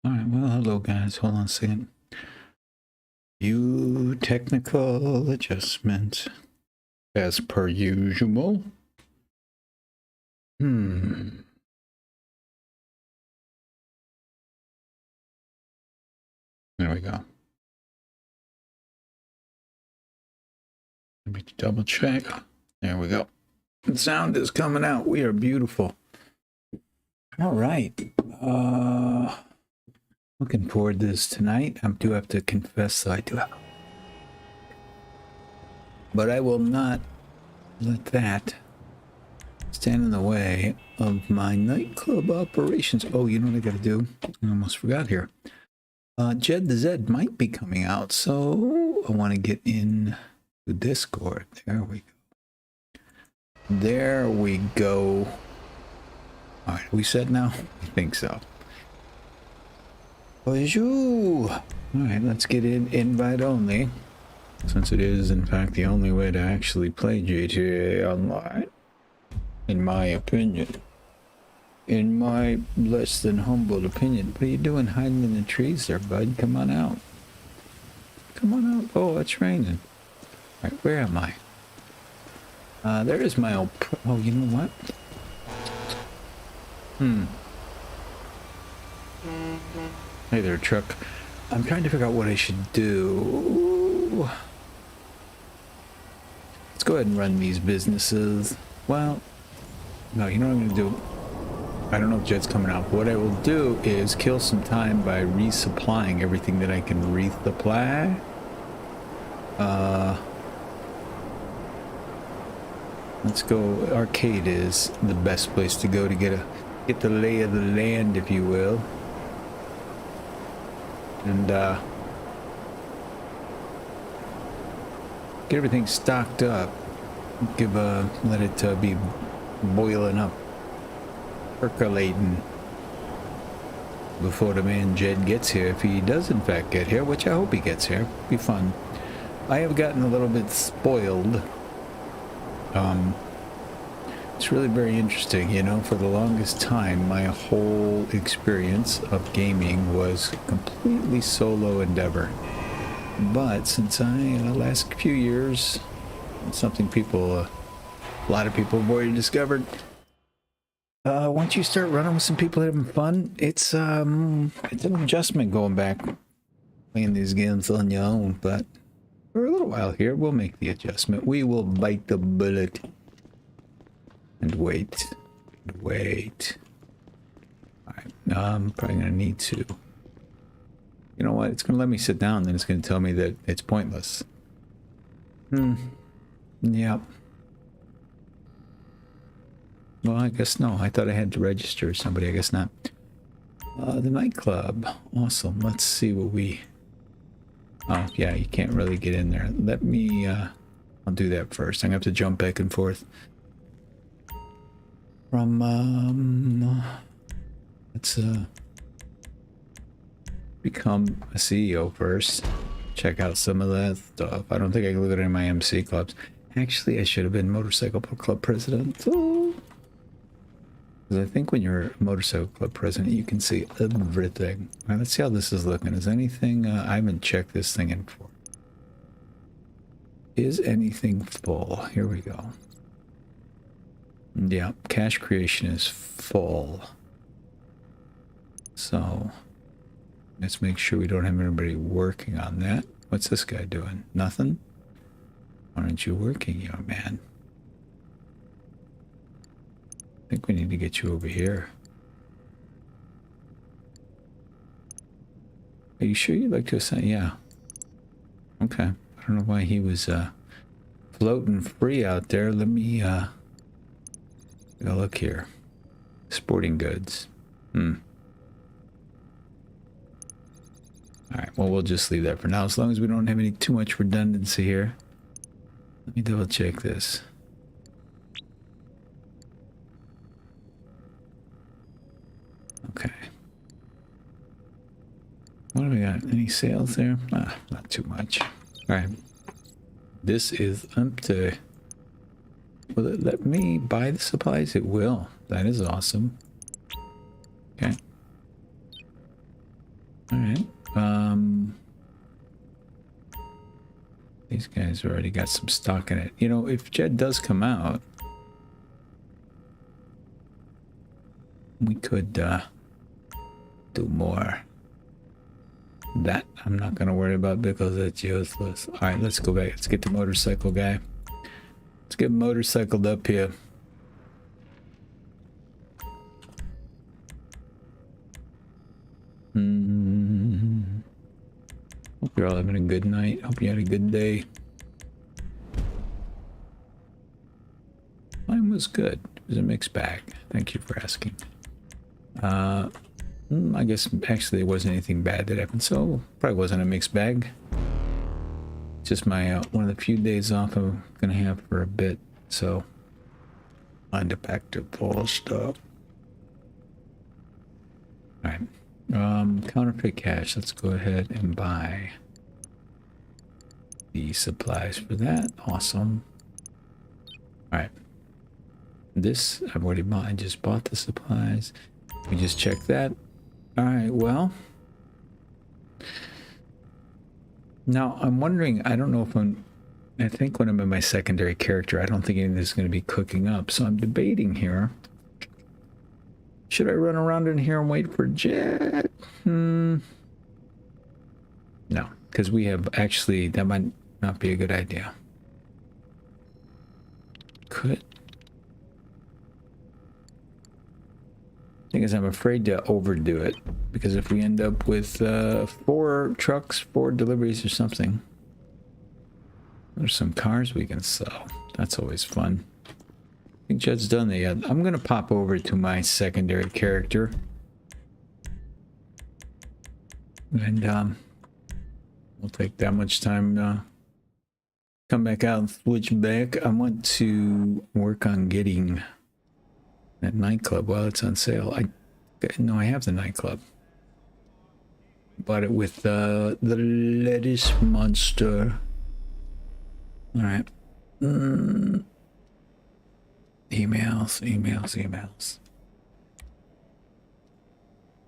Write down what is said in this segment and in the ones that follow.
Alright, well, hello guys. Hold on a second. Few technical adjustments as per usual. There we go. Let me double check. There we go. The sound is coming out. We are beautiful. All right. Looking forward to this tonight. I do have to confess that I do have. But I will not let that stand in the way of my nightclub operations. Oh, you know what I gotta do? I almost forgot here. Jed the Zed might be coming out, so I want to get in the Discord. There we go. There we go. All right, we set now? I think so. Bonjour. All right, let's get in invite only, since it is in fact the only way to actually play GTA Online, in my opinion. In my less than humble opinion. What are you doing hiding in the trees there, bud? Come on out. Come on out. Oh, it's raining. All right, where am I? There is my old... Oh, you know what? Hey there, truck. I'm trying to figure out what I should do. Let's go ahead and run these businesses. Well, no, you know what I'm going to do? I don't know if Jed's coming out, but what I will do is kill some time by resupplying everything that I can resupply. Let's go. Arcade is the best place to go to get the lay of the land, if you will. And get everything stocked up. Let it be boiling up, percolating before the man Jed gets here, if he does in fact get here, which I hope he gets here. Be fun. I have gotten a little bit spoiled. It's really very interesting, you know. For the longest time, my whole experience of gaming was completely solo endeavor. But since the last few years, it's something a lot of people have already discovered. Once you start running with some people having fun, it's an adjustment going back playing these games on your own. But for a little while here, we'll make the adjustment. We will bite the bullet and wait. All right, I'm probably gonna need to. You know what? It's gonna let me sit down, then it's gonna tell me that it's pointless. Yep. Well, I guess no. I thought I had to register somebody. I guess not. The nightclub. Awesome. Let's see what we... Oh, yeah, you can't really get in there. Let me... I'll do that first. I'm going to have to jump back and forth. From... Let's become a CEO first. Check out some of that stuff. I don't think I can look at any of my MC clubs. Actually, I should have been motorcycle club president. Oh. Because I think when you're a motorcycle club president, you can see everything. All right, let's see how this is looking. Is anything... I haven't checked this thing in before. Is anything full? Here we go. Yeah, cash creation is full. So, let's make sure we don't have anybody working on that. What's this guy doing? Nothing? Why aren't you working, young man? I think we need to get you over here. Are you sure you'd like to assign? Yeah. Okay. I don't know why he was floating free out there. Let me take a look here. Sporting goods. Alright, well, we'll just leave that for now, as long as we don't have any too much redundancy here. Let me double check this. Okay. What do we got? Any sales there? Not too much. Alright. This is empty. Will it let me buy the supplies? It will. That is awesome. Okay. All right. These guys already got some stock in it. You know, if Jed does come out, we could do more. That I'm not gonna worry about because it's useless. All right, let's go back. Let's get the motorcycle guy. Let's get motorcycled up here. Hope you're all having a good night. Hope you had a good day. Mine was good. It was a mixed bag. Thank you for asking. I guess actually there wasn't anything bad that happened, so probably wasn't a mixed bag. Just my one of the few days off I'm gonna have for a bit, so time to pack to full stuff. All right. Counterfeit cash. Let's go ahead and buy the supplies for that. Awesome. All right. This I've already bought. I just bought the supplies. We just checked that. All right. Well, now I'm wondering. I don't know if I think when I'm in my secondary character, I don't think any of this is going to be cooking up. So I'm debating here. Should I run around in here and wait for Jet? No, because we have actually, that might not be a good idea. Could. Thing is, I'm afraid to overdo it because if we end up with 4 trucks, 4 deliveries or something, there's some cars we can sell. That's always fun. I think Jed's done that yet. I'm gonna pop over to my secondary character. And we'll take that much time come back out and switch back. I want to work on getting that nightclub while it's on sale. No, I have the nightclub. Bought it with the lettuce monster. All right. Emails.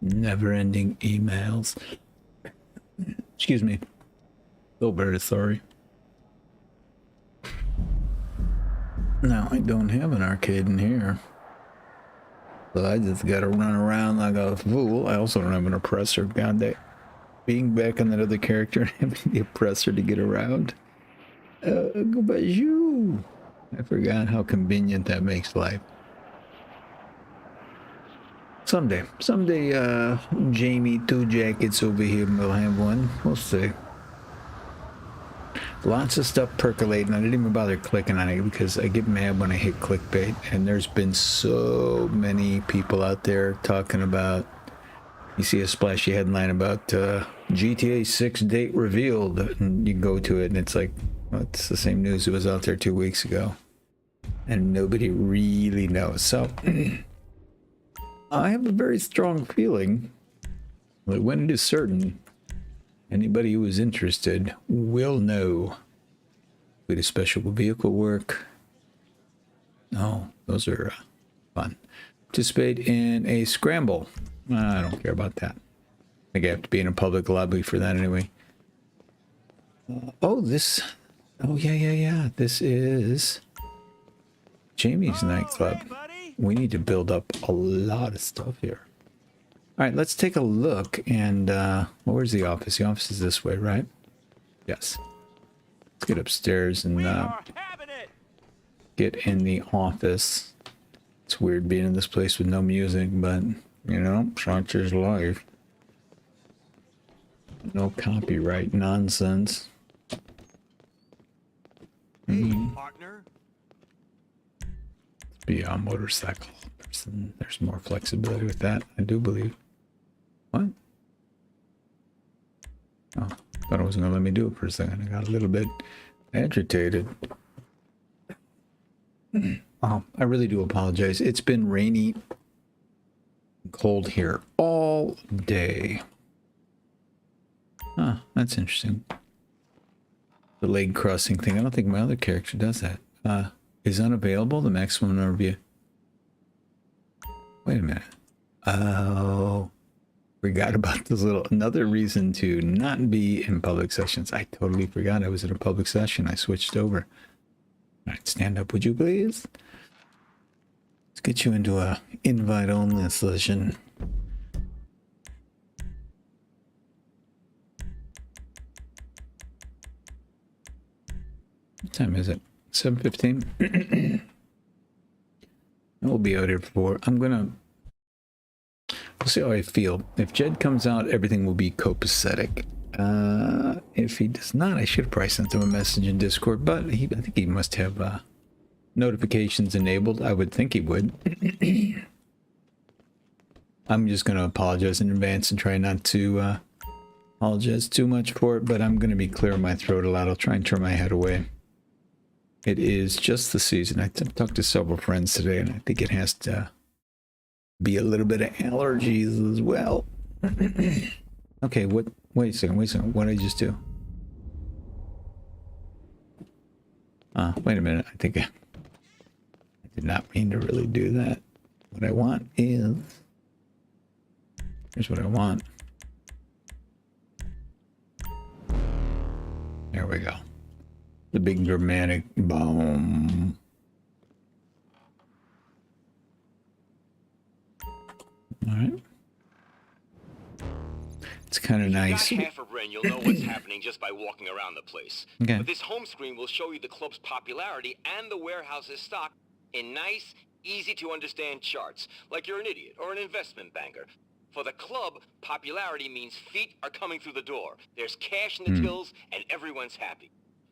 Never-ending emails. Excuse me. So very sorry. No, I don't have an arcade in here. So I just gotta run around like a fool. I also don't have an oppressor. God, that being back on that other character and having the oppressor to get around. Go by you. I forgot how convenient that makes life. Someday, Jamie 2 Jackets over here will have one. We'll see. Lots of stuff percolating. I didn't even bother clicking on it because I get mad when I hit clickbait. And there's been so many people out there talking about, you see a splashy headline about GTA 6 date revealed, and you go to it and it's like, well, it's the same news that was out there 2 weeks ago. And nobody really knows. So I have a very strong feeling that when it is certain, anybody who is interested will know. We do special vehicle work. No, those are fun. Participate in a scramble. I don't care about that. I think I have to be in a public lobby for that anyway. Oh, yeah. This is Jamie's nightclub. Hey, We need to build up a lot of stuff here. All right, let's take a look. And well, where's the office? The office is this way, right? Yes. Let's get upstairs and get in the office. It's weird being in this place with no music, but you know, such is life. No copyright nonsense. Hey, partner. Be a motorcycle person. There's more flexibility with that, I do believe. What? Oh, thought it wasn't gonna let me do it for a second. I got a little bit agitated. Oh, I really do apologize. It's been rainy, cold here all day. Huh, that's interesting. The leg crossing thing. I don't think my other character does that. Is unavailable, the maximum number of you. Wait a minute. Oh. Forgot about this little, another reason to not be in public sessions. I totally forgot I was in a public session. I switched over. All right, stand up, would you please? Let's get you into a invite-only session. What time is it? 7:15. We'll be out here before. We'll see how I feel. If Jed comes out, everything will be copacetic. If he does not, I should have probably sent him a message in Discord, but I think he must have notifications enabled. I would think he would. I'm just going to apologize in advance and try not to apologize too much for it, but I'm going to be clearing my throat a lot. I'll try and turn my head away. It is just the season. I talked to several friends today, and I think it has to be a little bit of allergies as well. Okay, wait a second. What did I just do? Wait a minute. I think I did not mean to really do that. What I want is... Here's what I want. There we go. The big dramatic boom. All right. It's kind of nice. If you've got half a brain, you'll know what's happening just by walking around the place. Okay. But this home screen will show you the club's popularity and the warehouse's stock in nice, easy-to-understand charts, like you're an idiot or an investment banker. For the club, popularity means feet are coming through the door. There's cash in the tills, and everyone's happy.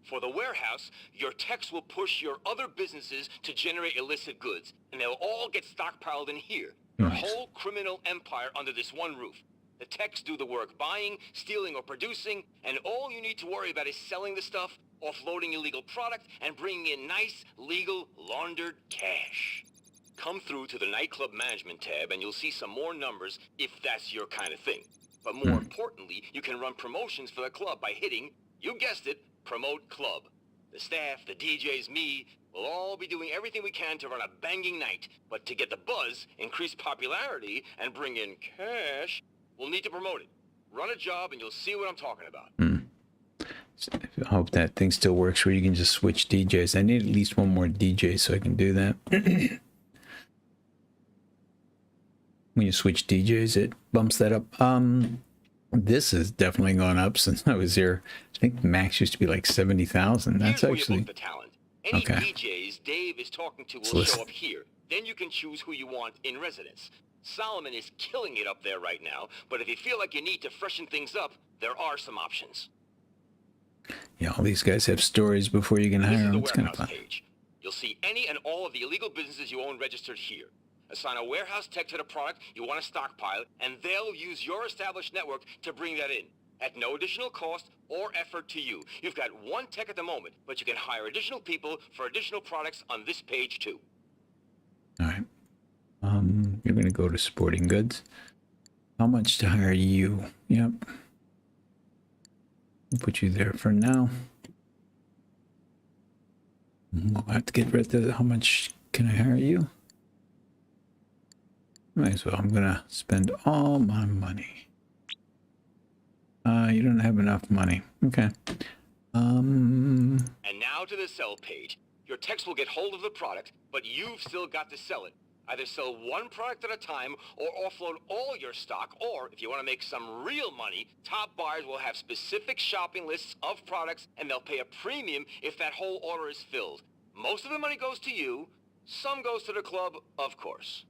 For the warehouse, your techs will push your other businesses to generate illicit goods, and they'll all get stockpiled in here. Your whole criminal empire under this one roof. The techs do the work buying, stealing, or producing, and all you need to worry about is selling the stuff, offloading illegal product, and bringing in nice, legal, laundered cash. Come through to the nightclub management tab and you'll see some more numbers if that's your kind of thing. But more importantly, you can run promotions for the club by hitting, you guessed it, Promote Club. The staff, the DJs, me, we'll all be doing everything we can to run a banging night. But to get the buzz, increase popularity, and bring in cash, we'll need to promote it. Run a job and you'll see what I'm talking about. I hope that thing still works where you can just switch DJs. I need at least one more DJ so I can do that. When you switch DJs, it bumps that up. This has definitely gone up since I was here. I think the max used to be like 70,000. That's Here's actually... where you book the talent. Any Okay. DJs Dave is talking to will show up here. Then you can choose who you want in residence. Solomon is killing it up there right now, but if you feel like you need to freshen things up, there are some options. Yeah, all these guys have stories before you can This hire is the them. It's kind of warehouse fun. page. You'll see any and all of the illegal businesses you own registered here. Assign a warehouse tech to the product you want to stockpile, and they'll use your established network to bring that in. At no additional cost or effort to you. You've got one tech at the moment, but you can hire additional people for additional products on this page too. All right. You're going to go to sporting goods. How much to hire you? Yep. We'll put you there for now. We'll have to get rid of how much can I hire you? Might as well. I'm going to spend all my money. You don't have enough money. Okay. And now to the sell page. Your techs will get hold of the product, but you've still got to sell it. Either sell one product at a time or offload all your stock, or if you want to make some real money, top buyers will have specific shopping lists of products and they'll pay a premium if that whole order is filled. Most of the money goes to you, some goes to the club, of course.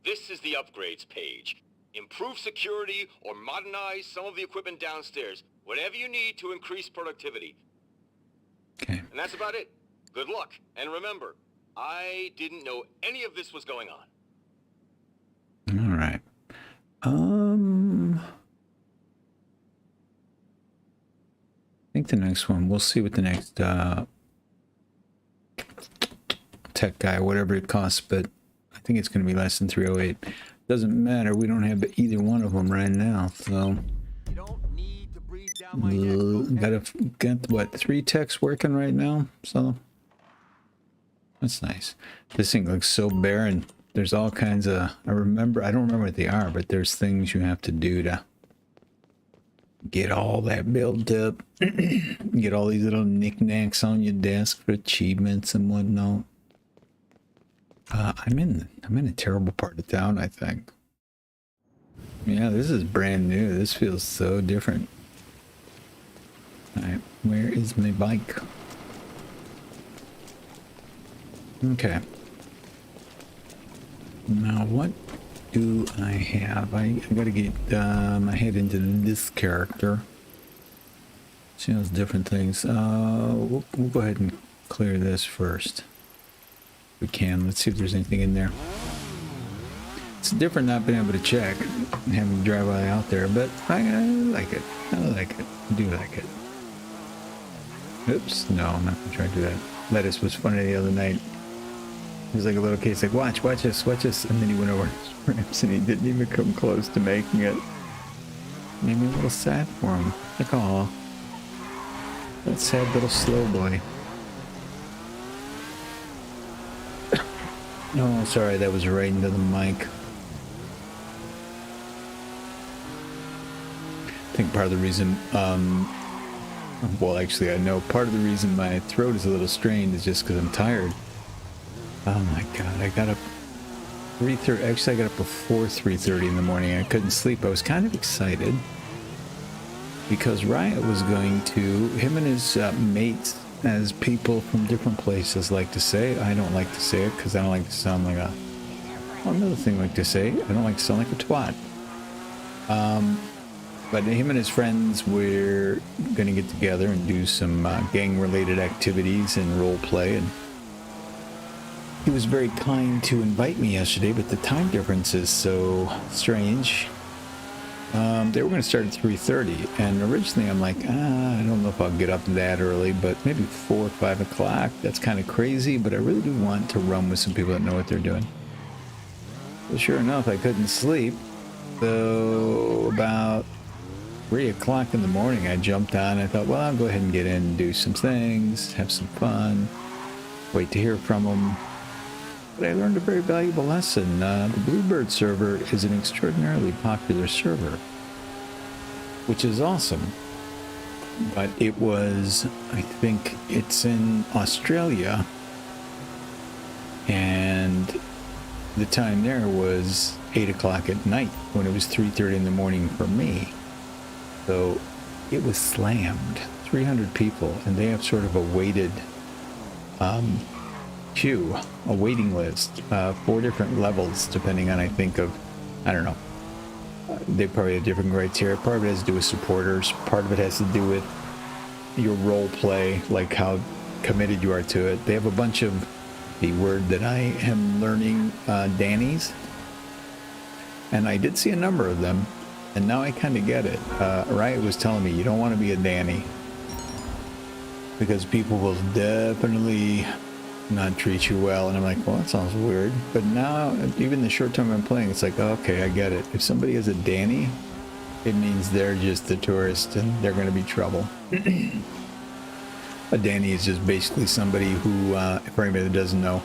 This is the upgrades page. Improve security or modernize some of the equipment downstairs. Whatever you need to increase productivity. Okay. And that's about it. Good luck. And remember, I didn't know any of this was going on. All right. I think the next one, we'll see what the next tech guy, whatever it costs, but I think it's going to be less than 308. Doesn't matter. We don't have either one of them right now, so You don't need to breathe down my neck. Okay? got what, 3 techs working right now, so that's nice. This thing looks so barren. there's all kinds of, I don't remember what they are, but there's things you have to do to get all that built up. Get all these little knickknacks on your desk for achievements and whatnot. I'm in a terrible part of town, I think. Yeah, this is brand new. This feels so different. Alright, where is my bike? Okay. Now what do I have? I gotta get my head into this character. See those different things. We'll go ahead and clear this first. If we can. Let's see if there's anything in there. It's different not being able to check and having to drive out there, but I like it. I like it. I do like it. Oops, no, I'm not gonna try to do that. Lettuce was funny the other night. He was like a little kid, he's like, watch this, and then he went over his ramps and he didn't even come close to making it. Made me a little sad for him. Like, aw, that sad little slow boy. Oh, sorry, that was right into the mic. I think part of the reason, well, actually, I know part of the reason my throat is a little strained is just because I'm tired. Oh my god, I got up 3:30. Actually, I got up before 3:30 in the morning. I couldn't sleep. I was kind of excited because Riot was going to, him and his mates, as people from different places like to say. I don't like to say it because I don't like to sound like a, well, another thing I like to say, I don't like to sound like a twat. But him and his friends were going to get together and do some gang-related activities and role play. And he was very kind to invite me yesterday, but the time difference is so strange. They were going to start at 3:30, and originally I'm like, I don't know if I'll get up that early, but maybe 4 or 5 o'clock. That's kind of crazy, but I really do want to run with some people that know what they're doing. Well, sure enough, I couldn't sleep. So about 3 o'clock in the morning, I jumped on. I thought, well, I'll go ahead and get in and do some things, have some fun, wait to hear from them. But I learned a very valuable lesson. The Bluebird server is an extraordinarily popular server, which is awesome. But it was, I think it's in Australia, and the time there was 8 o'clock at night when it was 3:30 in the morning for me. So it was slammed, 300 people, and they have sort of a weighted queue, a waiting list, 4 different levels, depending on, I think, of, I don't know, they probably have different criteria. Part of it has to do with supporters, part of it has to do with your role play, like how committed you are to it. They have a bunch of, the word that I am learning, Dannies, and I did see a number of them. And now I kind of get it. Riot was telling me you don't want to be a Danny because people will definitely not treat you well. And I'm like, well, that sounds weird. But now, even the short time I'm playing, it's like, okay, I get it. If somebody is a Danny, it means they're just the tourist and they're going to be trouble. A Danny is just basically somebody who, for anybody that doesn't know,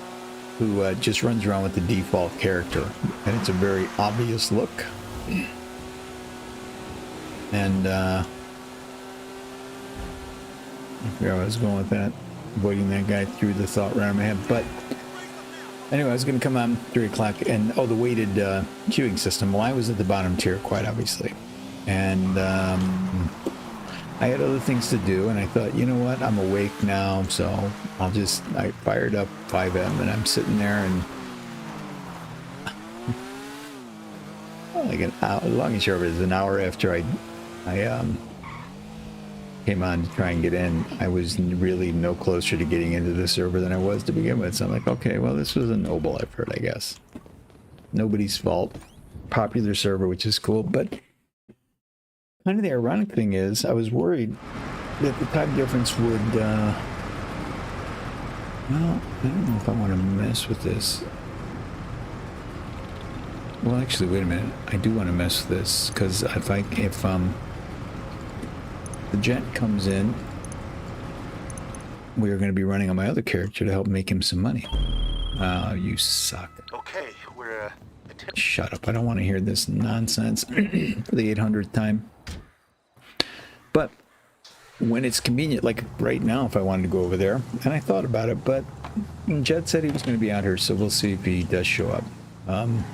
who just runs around with the default character. And it's a very obvious look. And I forgot where I was going with that. Avoiding that guy through the thought around my head. But anyway, I was going to come on 3 o'clock. And, oh, the weighted queuing system. Well, I was at the bottom tier, quite obviously. And I had other things to do. And I thought, you know what? I'm awake now. So I fired up 5M. And I'm sitting there and like an hour, long and short of it is an hour after I came on to try and get in, I was really no closer to getting into the server than I was to begin with. So I'm like, okay, well, this was a noble effort, I guess. Nobody's fault. Popular server, which is cool. But kind of the ironic thing is, I was worried that the time difference would, well, I don't know if I want to mess with this. Well, actually, wait a minute. I do want to mess with this, because if the jet comes in, we are going to be running on my other character to help make him some money. Oh, you suck. Okay, we're Shut up. I don't want to hear this nonsense for the 800th time. But when it's convenient, like right now, if I wanted to go over there, and I thought about it, but Jed said he was going to be out here, so we'll see if he does show up. And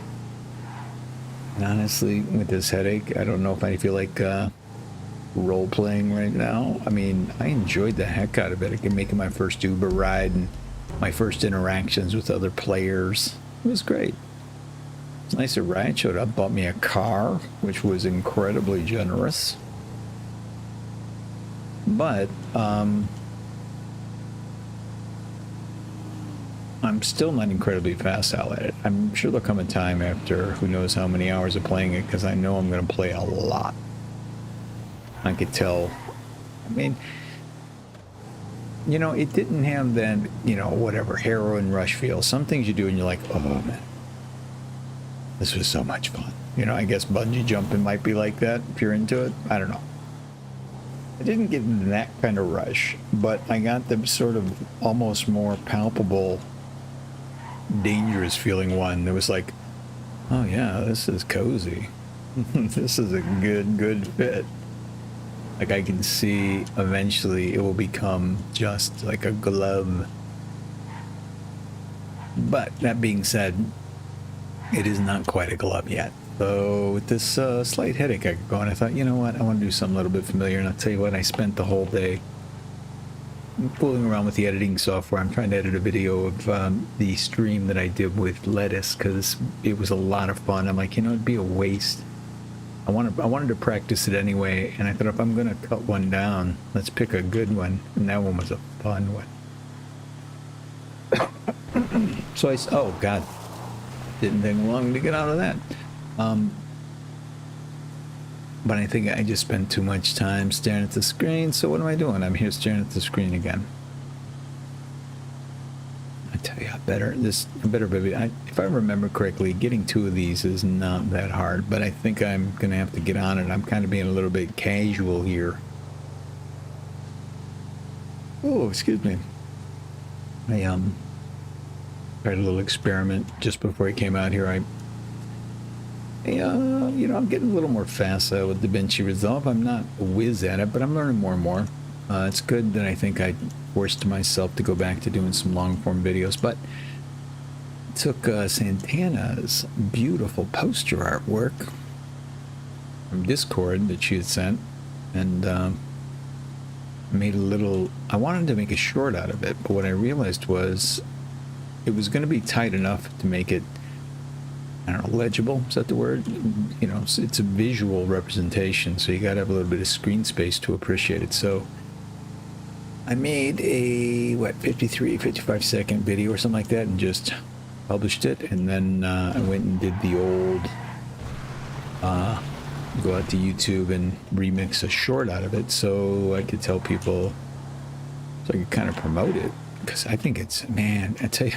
honestly, with this headache, I don't know if I feel like role-playing right now. I mean, I enjoyed the heck out of it. I making my first Uber ride and my first interactions with other players. It was great. It's nice that Ryan showed up, bought me a car, which was incredibly generous. But I'm still not incredibly fast at it. I'm sure there'll come a time after who knows how many hours of playing it, because I know I'm going to play a lot. I could tell. I mean, you know, it didn't have that, you know, whatever, heroin rush feel. Some things you do and you're like, oh man, this was so much fun. You know, I guess bungee jumping might be like that if you're into it. I don't know. I didn't get that kind of rush, but I got the sort of almost more palpable, dangerous feeling one that was like, oh yeah, this is cozy. This is a good fit. Like I can see eventually it will become just like a glove. But that being said, it is not quite a glove yet. So with this slight headache I could go, and I thought, you know what, I want to do something a little bit familiar. And I'll tell you what, I spent the whole day fooling around with the editing software. I'm trying to edit a video of the stream that I did with lettuce, because it was a lot of fun. I'm like, you know, it'd be a waste. I wanted to practice it anyway, and I thought if I'm going to cut one down, let's pick a good one. And that one was a fun one. So oh God, didn't take long to get out of that. But I think I just spent too much time staring at the screen. So what am I doing? I'm here staring at the screen again. I tell you, I better, baby. If I remember correctly, getting 2 of these is not that hard, but I think I'm going to have to get on it. I'm kind of being a little bit casual here. Oh, excuse me. I tried a little experiment just before I came out here. You know, I'm getting a little more fast with DaVinci Resolve. I'm not a whiz at it, but I'm learning more and more. It's good that I think I forced myself to go back to doing some long-form videos, but took Santana's beautiful poster artwork from Discord that she had sent, and made a little, I wanted to make a short out of it, but what I realized was it was going to be tight enough to make it, I don't know, legible, is that the word? You know, it's a visual representation, so you got to have a little bit of screen space to appreciate it. So I made a, 55 second video or something like that, and just published it. And then I went and did the old, go out to YouTube and remix a short out of it, so I could tell people, so I could kind of promote it. Because I think it's, man, I tell you,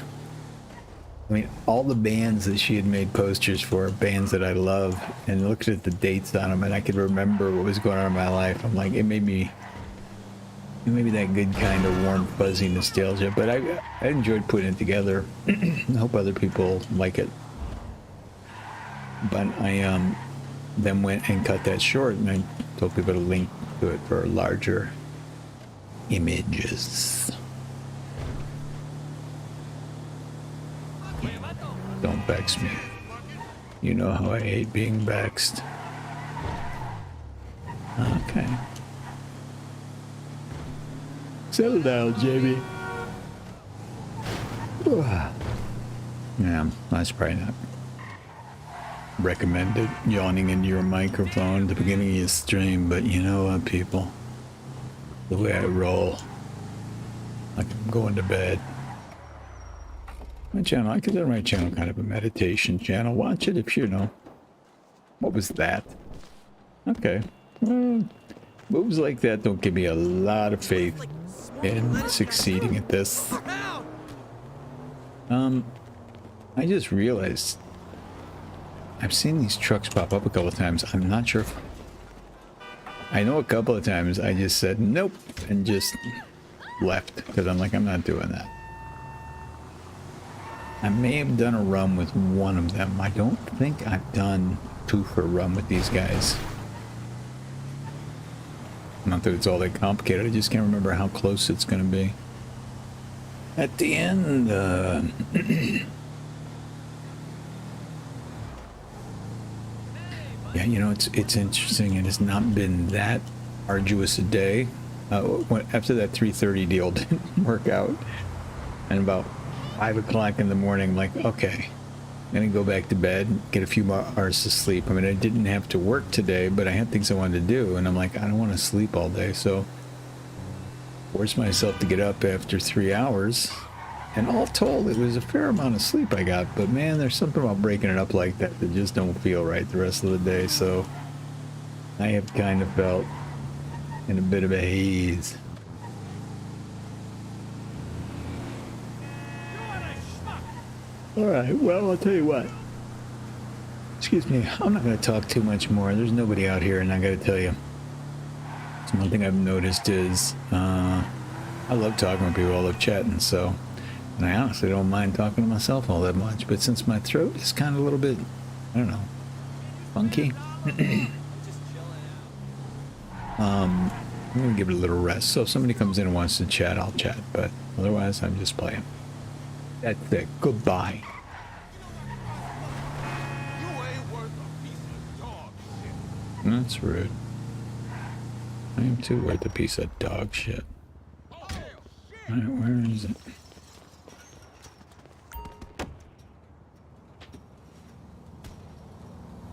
I mean, all the bands that she had made posters for are bands that I love, and looked at the dates on them, and I could remember what was going on in my life. I'm like, it made me that good kind of warm, fuzzy nostalgia. But I enjoyed putting it together. I hope other people like it. But I then went and cut that short, and I told people to link to it for larger images. Don't vex me. You know how I hate being vexed. Okay. Settle down, Jamie. Yeah, that's probably not recommended, yawning into your microphone at the beginning of your stream, but you know what, people? The way I roll, like I'm going to bed. My channel, I consider my channel kind of a meditation channel. Watch it if you know. What was that? Okay. Moves like that don't give me a lot of faith in succeeding at this. I just realized I've seen these trucks pop up a couple of times. I'm not sure if, I know a couple of times I just said nope and just left, because I'm like, I'm not doing that. I may have done a run with one of them. I don't think I've done two for a run with these guys. Not that it's all that complicated, I just can't remember how close it's going to be. At the end, yeah, you know, it's interesting. It has not been that arduous a day. After that 3:30 deal didn't work out, and about 5 o'clock in the morning, I'm like, okay, I'm gonna go back to bed, get a few more hours of sleep. I mean, I didn't have to work today, but I had things I wanted to do, and I'm like, I don't want to sleep all day, so forced myself to get up after 3 hours. And all told, it was a fair amount of sleep I got, but man, there's something about breaking it up like that that just don't feel right the rest of the day, so I have kind of felt in a bit of a haze. Alright, well, I'll tell you what. Excuse me, I'm not going to talk too much more. There's nobody out here, and I got to tell you. So one thing I've noticed is, I love talking with people, I love chatting, so... And I honestly don't mind talking to myself all that much, but since my throat is kind of a little bit, I don't know, funky, I'm going to give it a little rest. So if somebody comes in and wants to chat, I'll chat, but otherwise I'm just playing. That's it. Goodbye. That's rude. I am too worth a piece of dog shit. Alright, where is it?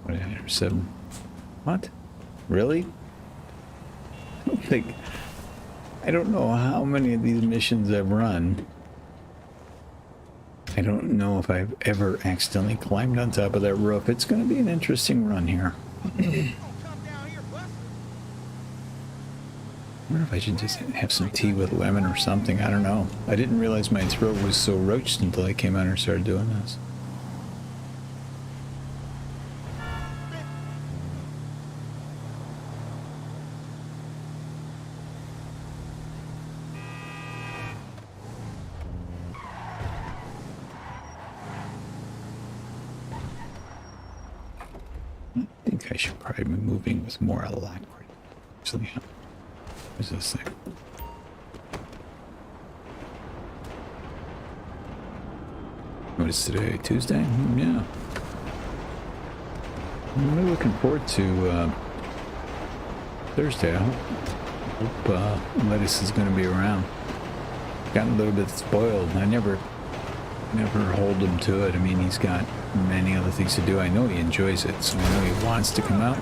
What did I hear? 7. What? Really? I don't know how many of these missions I've run. I don't know if I've ever accidentally climbed on top of that roof. It's going to be an interesting run here. I wonder if I should just have some tea with lemon or something. I don't know. I didn't realize my throat was so roached until I came out and started doing this. I think I should probably be moving with more alacrity. Actually, what's this thing? What is today? Tuesday? Yeah. I'm really looking forward to Thursday. I hope Lettuce is going to be around. Gotten a little bit spoiled. I never hold him to it. I mean, he's got many other things to do. I know he enjoys it, so I know he wants to come out.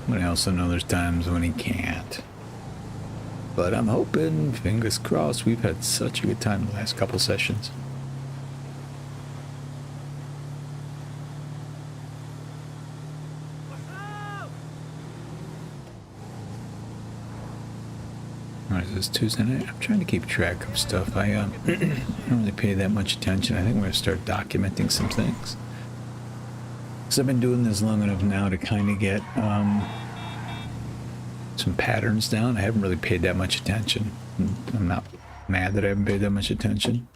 But I also know there's times when he can't. But I'm hoping, fingers crossed, we've had such a good time the last couple sessions. What is this, Tuesday night? I'm trying to keep track of stuff. I don't really pay that much attention. I think I'm going to start documenting some things. Because I've been doing this long enough now to kind of get some patterns down. I haven't really paid that much attention. I'm not mad that I haven't paid that much attention.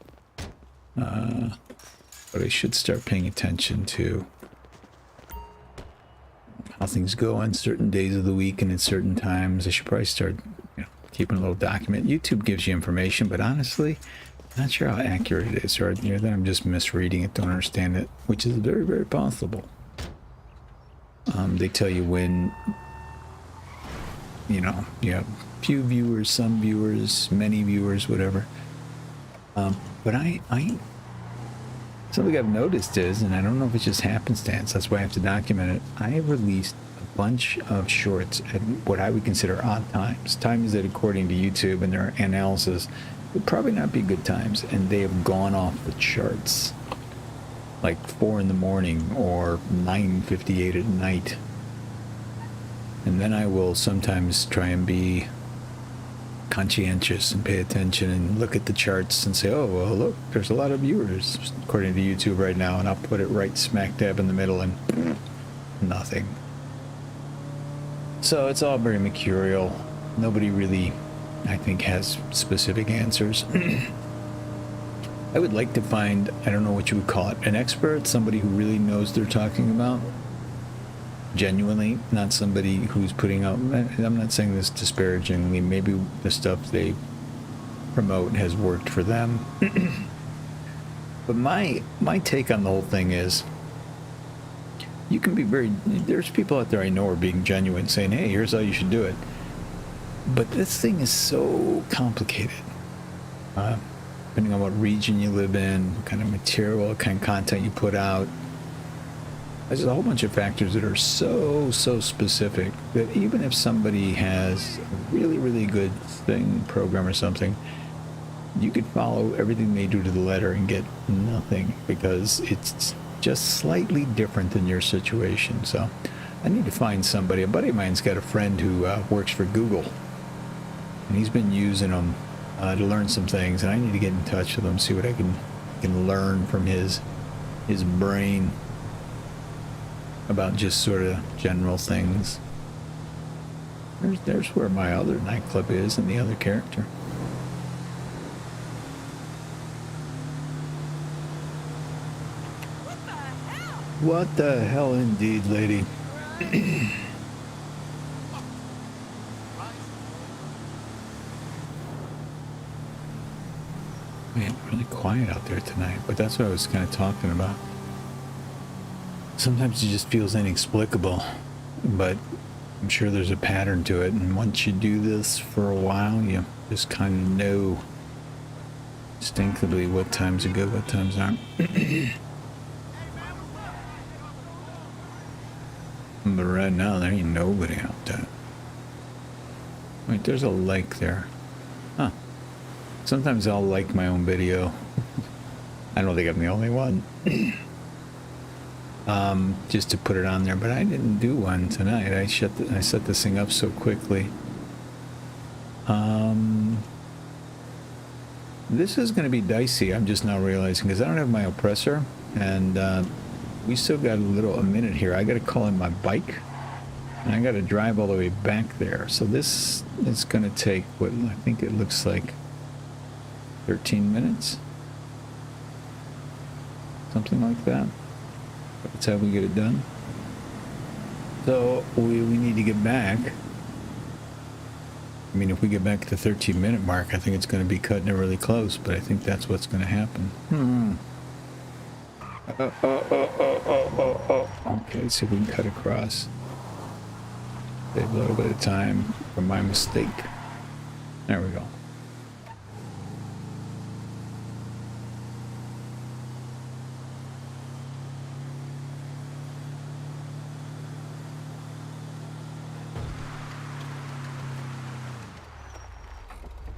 But I should start paying attention to how things go on certain days of the week and at certain times. I should probably start keeping a little document. YouTube gives you information, but honestly, not sure how accurate it is, or that I'm just misreading it, don't understand it, which is very, very possible. They tell you when, you have few viewers, some viewers, many viewers, whatever. But something I've noticed is, and I don't know if it's just happenstance, that's why I have to document it, I have released bunch of shorts at what I would consider odd times that according to YouTube and their analysis would probably not be good times, and they have gone off the charts, like 4 in the morning or 9:58 at night. And then I will sometimes try and be conscientious and pay attention and look at the charts and say, oh well, look, there's a lot of viewers according to YouTube right now, and I'll put it right smack dab in the middle and nothing. So it's all very mercurial. Nobody really, I think, has specific answers. I would like to find, I don't know what you would call it, an expert, somebody who really knows they're talking about. Genuinely, not somebody who's putting out, I'm not saying this disparagingly, maybe the stuff they promote has worked for them. But my take on the whole thing is, you can be there's people out there I know are being genuine, saying, hey, here's how you should do it. But this thing is so complicated. Depending on what region you live in, what kind of material, what kind of content you put out. There's a whole bunch of factors that are so specific that even if somebody has a really, really good program or something, you could follow everything they do to the letter and get nothing because it's just slightly different than your situation. So I need to find somebody. A buddy of mine's got a friend who works for Google, and he's been using them to learn some things, and I need to get in touch with him, see what I can learn from his brain about just sort of general things. There's where my other nightclub is and the other character. What the hell indeed, lady. Man, really quiet out there tonight, but that's what I was kind of talking about. Sometimes it just feels inexplicable, but I'm sure there's a pattern to it, and once you do this for a while, you just kind of know instinctively what times are good, what times aren't. But right now, there ain't nobody out there. Wait, there's a lake there. Huh. Sometimes I'll like my own video. I don't think I'm the only one. Just to put it on there, but I didn't do one tonight. I set this thing up so quickly. This is going to be dicey. I'm just now realizing because I don't have my oppressor, and we still got a minute here. I got to call in my bike, and I got to drive all the way back there. So this is going to take what I think it looks like 13 minutes, something like that. That's how we get it done. So we need to get back. I mean, if we get back to the 13-minute mark, I think it's going to be cutting it really close, but I think that's what's going to happen. Okay, let's see if we can cut across. Save a little bit of time from my mistake. There we go.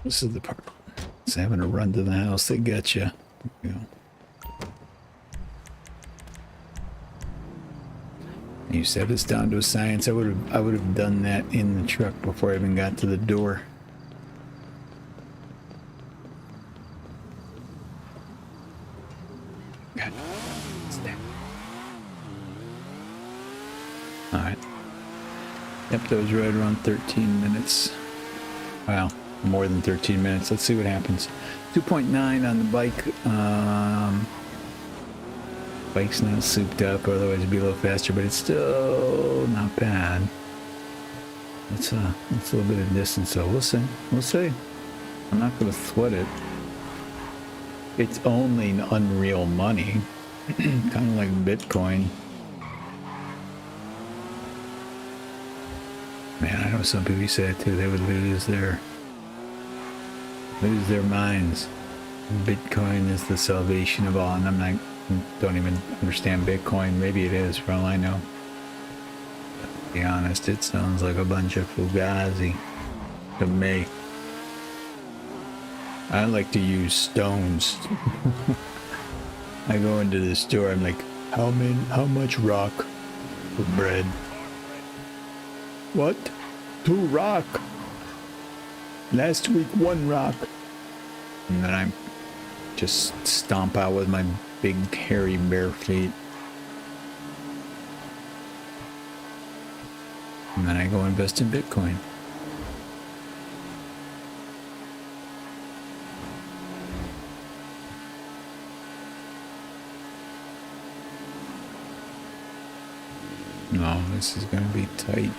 This is the part. It's having a run to the house. They get you. There you go. You set this down to a science. I would have done that in the truck before I even got to the door. God. All right. Yep, that was right around 13 minutes. Wow. More than 13 minutes. Let's see what happens. 2.9 on the bike. Bike's not souped up, otherwise it'd be a little faster, but it's still not bad. It's a little bit of distance, so we'll see. We'll see. I'm not going to sweat it. It's only unreal money, kind of like Bitcoin. Man, I know some people say it too. They would lose their minds. Bitcoin is the salvation of all, and don't even understand Bitcoin. Maybe it is, for all I know. But to be honest, it sounds like a bunch of fugazi to me. I like to use stones. I go into the store, I'm like, how much rock for bread? What? 2 rock. Last week 1 rock. And then I just stomp out with my big hairy bare feet. And then I go invest in Bitcoin. No, this is going to be tight.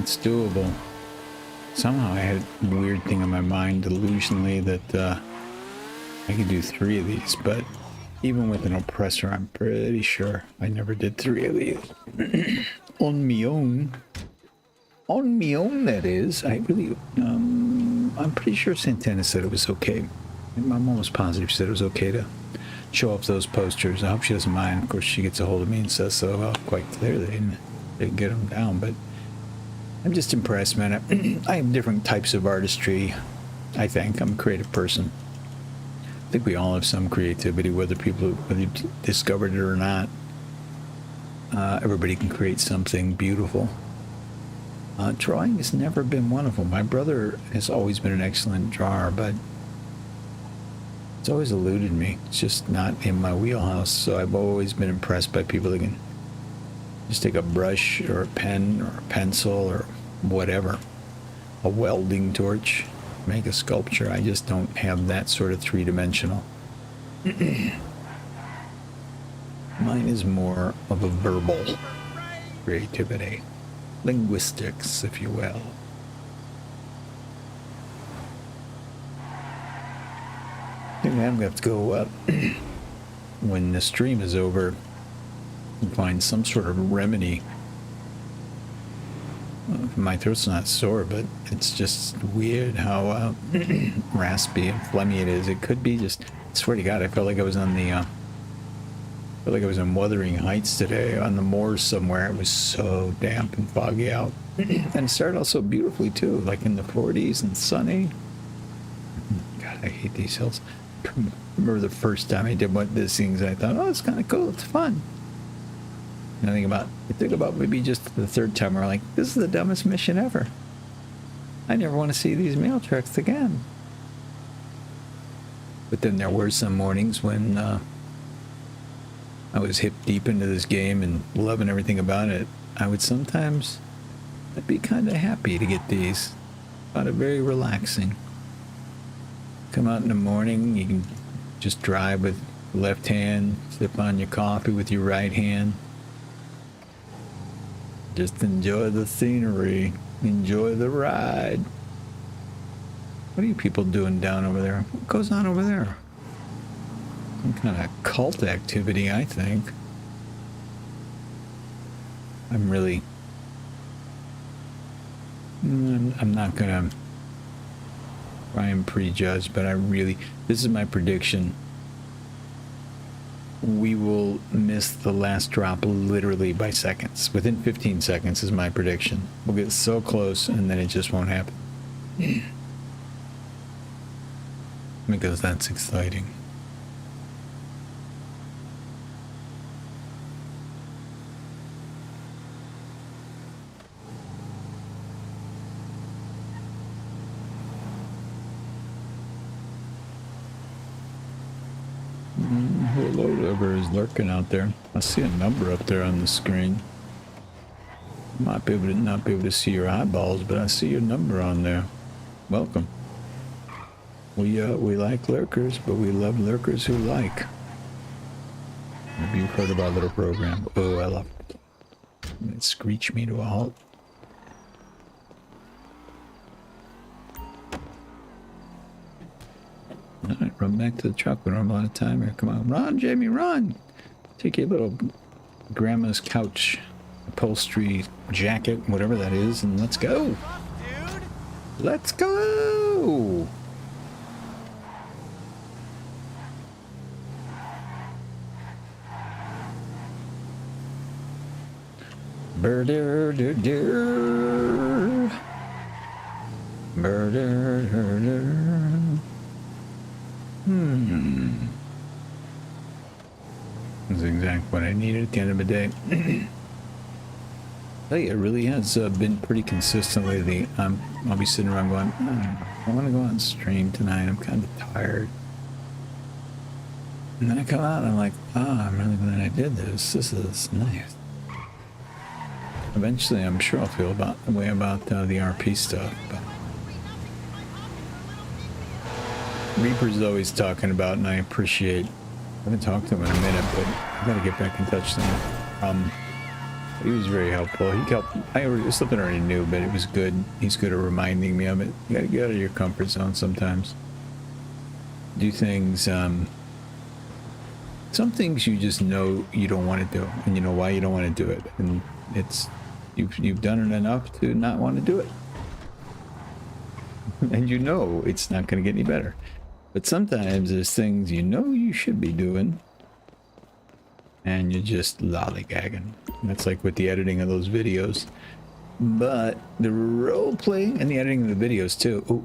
It's doable. Somehow I had a weird thing in my mind delusionally that I could do 3 of these, but even with an oppressor, I'm pretty sure I never did 3 of these. On me own. On me own, that is. I really, I'm pretty sure Santana said it was okay. I'm almost positive she said it was okay to show off those posters. I hope she doesn't mind. Of course, she gets a hold of me and says so quite clearly, and they get them down, but I'm just impressed, man. I have different types of artistry. I think I'm a creative person. I think we all have some creativity, whether you discovered it or not. Everybody can create something beautiful. Drawing has never been one of them. My brother has always been an excellent drawer, but it's always eluded me. It's just not in my wheelhouse. So I've always been impressed by people that can just take a brush or a pen or a pencil or whatever, a welding torch, make a sculpture. I just don't have that sort of three-dimensional. Mine is more of a verbal creativity, linguistics, if you will. I think I'm going to have to go up when the stream is over and find some sort of remedy. My throat's not sore, but it's just weird how raspy and phlegmy it is. It could be just, I swear to God, I felt like I was on the, I felt like I was in Wuthering Heights today on the moors somewhere. It was so damp and foggy out. And it started out so beautifully too, like in the 40s and sunny. God, I hate these hills. I remember the first time I did one of these things, I thought, oh, it's kind of cool, it's fun. And I think about maybe just the 3rd time, we're like, this is the dumbest mission ever. I never want to see these mail trucks again. But then there were some mornings when I was hip deep into this game and loving everything about it. I'd be kind of happy to get these. Found it very relaxing. Come out in the morning, you can just drive with left hand, sip on your coffee with your right hand. Just enjoy the scenery, enjoy the ride. What are you people doing down over there? What goes on over there? Some kind of cult activity, I think. I'm not gonna try and prejudge, but this is my prediction. We will miss the last drop literally by seconds. Within 15 seconds is my prediction. We'll get so close and then it just won't happen. Because that's exciting. Whoever is lurking out there. I see a number up there on the screen. Might be able to not be able to see your eyeballs, but I see your number on there. Welcome. We like lurkers, but we love lurkers who like. Maybe you've heard of our little program. Oh, I love it. It screech me to a halt. Alright, run back to the truck. We don't have a lot of time here. Come on. Run, Jamie, run! Take your little grandma's couch, upholstery, jacket, whatever that is, and let's go! Let's go! Burr-dur-dur-dur. Burr-dur-dur-dur. That's exactly what I needed at the end of the day. Hey, it really has been pretty consistent lately. I'll be sitting around going, I want to go on stream tonight. I'm kind of tired. And then I come out and I'm like, I'm really glad I did this. This is nice. Eventually, I'm sure I'll feel about the way about the RP stuff. But Reaper's always talking about, and I appreciate. I haven't talked to him in a minute, but I gotta get back in touch with him. He was very helpful. He helped. It was something I already knew, but it was good. He's good at reminding me of it. You gotta get out of your comfort zone sometimes. Do things. Some things you just know you don't want to do, and you know why you don't want to do it, and it's you've done it enough to not want to do it, and you know it's not going to get any better. But sometimes there's things you know you should be doing, and you're just lollygagging. That's like with the editing of those videos. But the role playing and the editing of the videos too. Oh,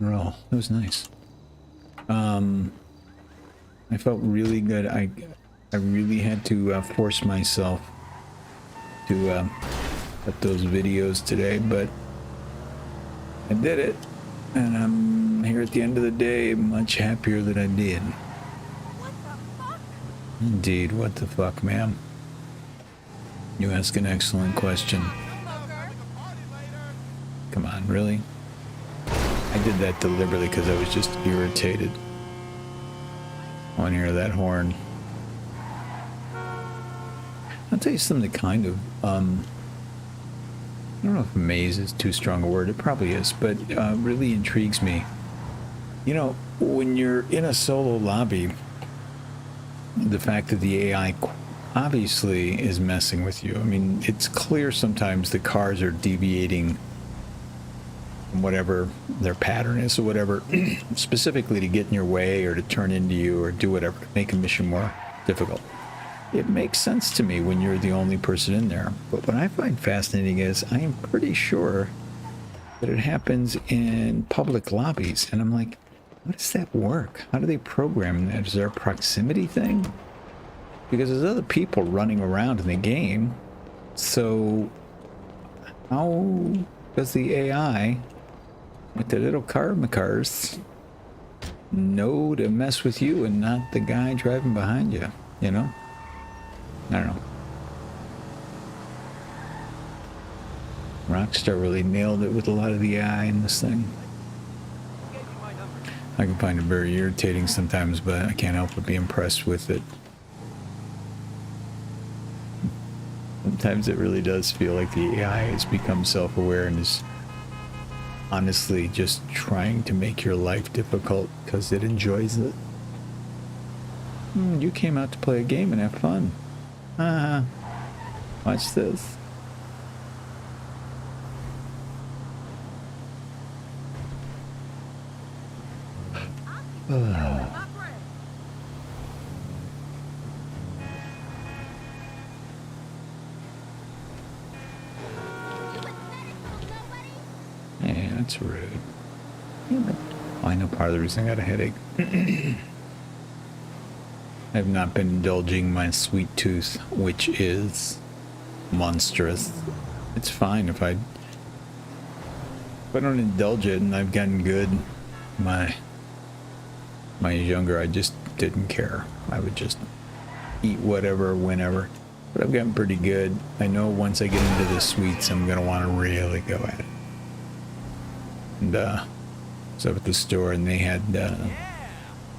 roll. That was nice. I felt really good. I really had to force myself to put those videos today, but I did it, and I'm here at the end of the day much happier that I did. What the fuck? Indeed, what the fuck, ma'am? You ask an excellent question. Come on, really? I did that deliberately because I was just irritated. I want to hear that horn. I'll tell you something that kind of, I don't know if amaze is too strong a word. It probably is, but really intrigues me. You know, when you're in a solo lobby, the fact that the AI obviously is messing with you. I mean, it's clear sometimes the cars are deviating from whatever their pattern is or whatever, specifically to get in your way or to turn into you or do whatever to make a mission more difficult. It makes sense to me when you're the only person in there. But what I find fascinating is I am pretty sure that it happens in public lobbies. And I'm like, how does that work? How do they program that? Is there a proximity thing? Because there's other people running around in the game. So how does the AI with the little cars know to mess with you and not the guy driving behind you, you know? I don't know. Rockstar really nailed it with a lot of the AI in this thing. I can find it very irritating sometimes, but I can't help but be impressed with it. Sometimes it really does feel like the AI has become self-aware and is honestly just trying to make your life difficult because it enjoys it. You came out to play a game and have fun. Watch this. Yeah, that's rude. Yeah, but I know part of the reason I got a headache. I have not been indulging my sweet tooth, which is monstrous. It's fine if I don't indulge it, and I've gotten good. My younger, I just didn't care. I would just eat whatever, whenever. But I've gotten pretty good. I know once I get into the sweets, I'm gonna want to really go at it. And so at the store, and they had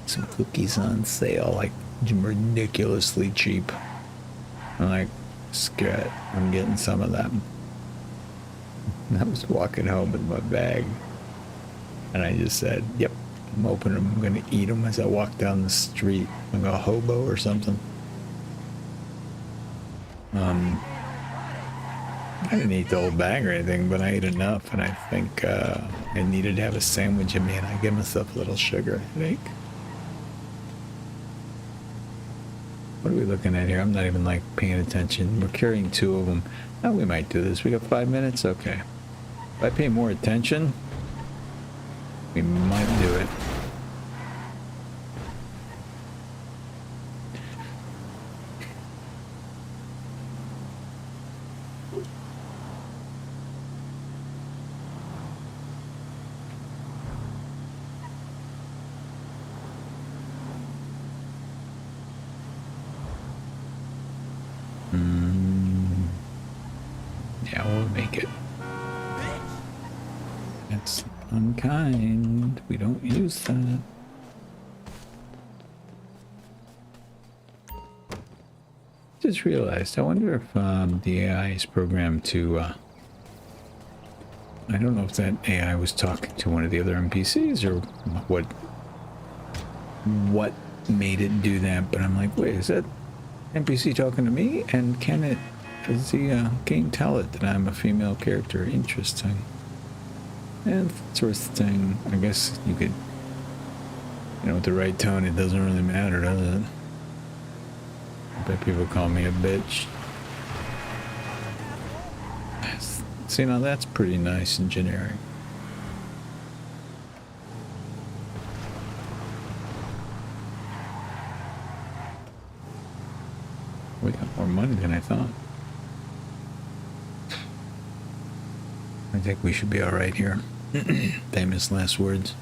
some cookies on sale, like ridiculously cheap. I'm like, screw it, I'm getting some of them. And I was walking home with my bag, and I just said, yep, I'm opening them, I'm gonna eat them as I walk down the street like a hobo or something. I didn't eat the whole bag or anything, but I ate enough, and I think I needed to have a sandwich in me, and I gave myself a little sugar headache. What are we looking at here? I'm not even like paying attention. We're carrying two of them. Oh, we might do this. We got 5 minutes? Okay. If I pay more attention, we might do it. won't make it. That's unkind. We don't use that. Just realized, I wonder if the AI is programmed to, I don't know if that AI was talking to one of the other NPCs or what made it do that, but I'm like, wait, is that NPC talking to me? And does the game tell it that I'm a female character? Interesting. And that sort of thing. I guess you could, with the right tone, it doesn't really matter, does it? I bet people call me a bitch. See, now that's pretty nice and generic. We got more money than I thought. I think we should be all right here. Famous last words.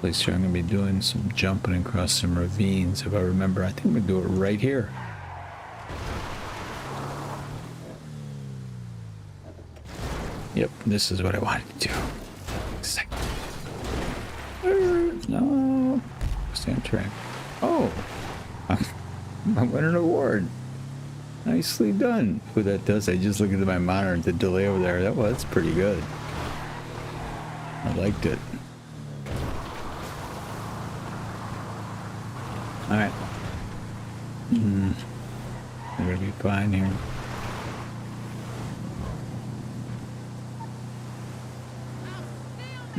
Place here, I'm gonna be doing some jumping across some ravines if I remember. I think I'm gonna do it right here. Yep, this is what I wanted to do. Exactly. No, stay on track. Oh, I won an award. Nicely done. Who that does? I just looked at my monitor and the delay over there. That's pretty good. I liked it. Alright. We're gonna be fine here.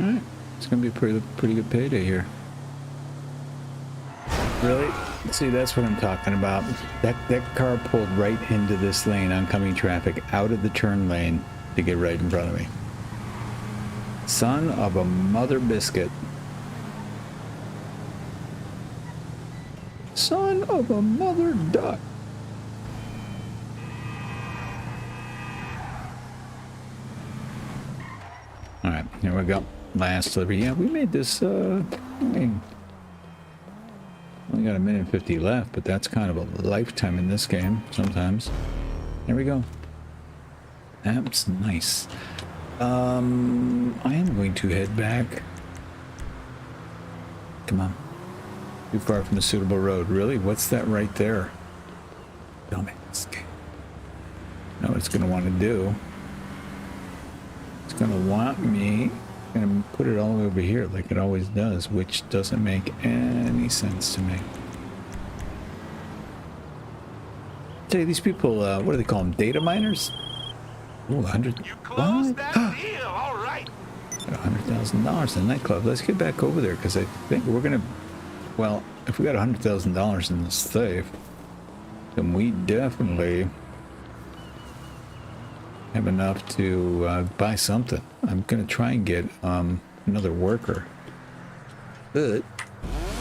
Alright. It's gonna be a pretty good payday here. Really? See, that's what I'm talking about. That car pulled right into this lane, oncoming traffic, out of the turn lane to get right in front of me. Son of a mother biscuit. Son of a mother duck. Alright, here we go. Last delivery. Yeah, we made this, only got a minute and 50 left, but that's kind of a lifetime in this game, sometimes. There we go. That's nice. I am going to head back. Come on. Too far from the suitable road. Really? What's that right there? Tell me. Know what it's going to want to do. It's going to want me and put it all over here like it always does, which doesn't make any sense to me. Tell you, these people, what do they call them? Data miners? Ooh, 100. You closed that deal, all right. $100,000 in the nightclub. Let's get back over there because I think we're gonna. Well, if we got $100,000 in this safe, then we definitely have enough to buy something. I'm gonna try and get another worker, but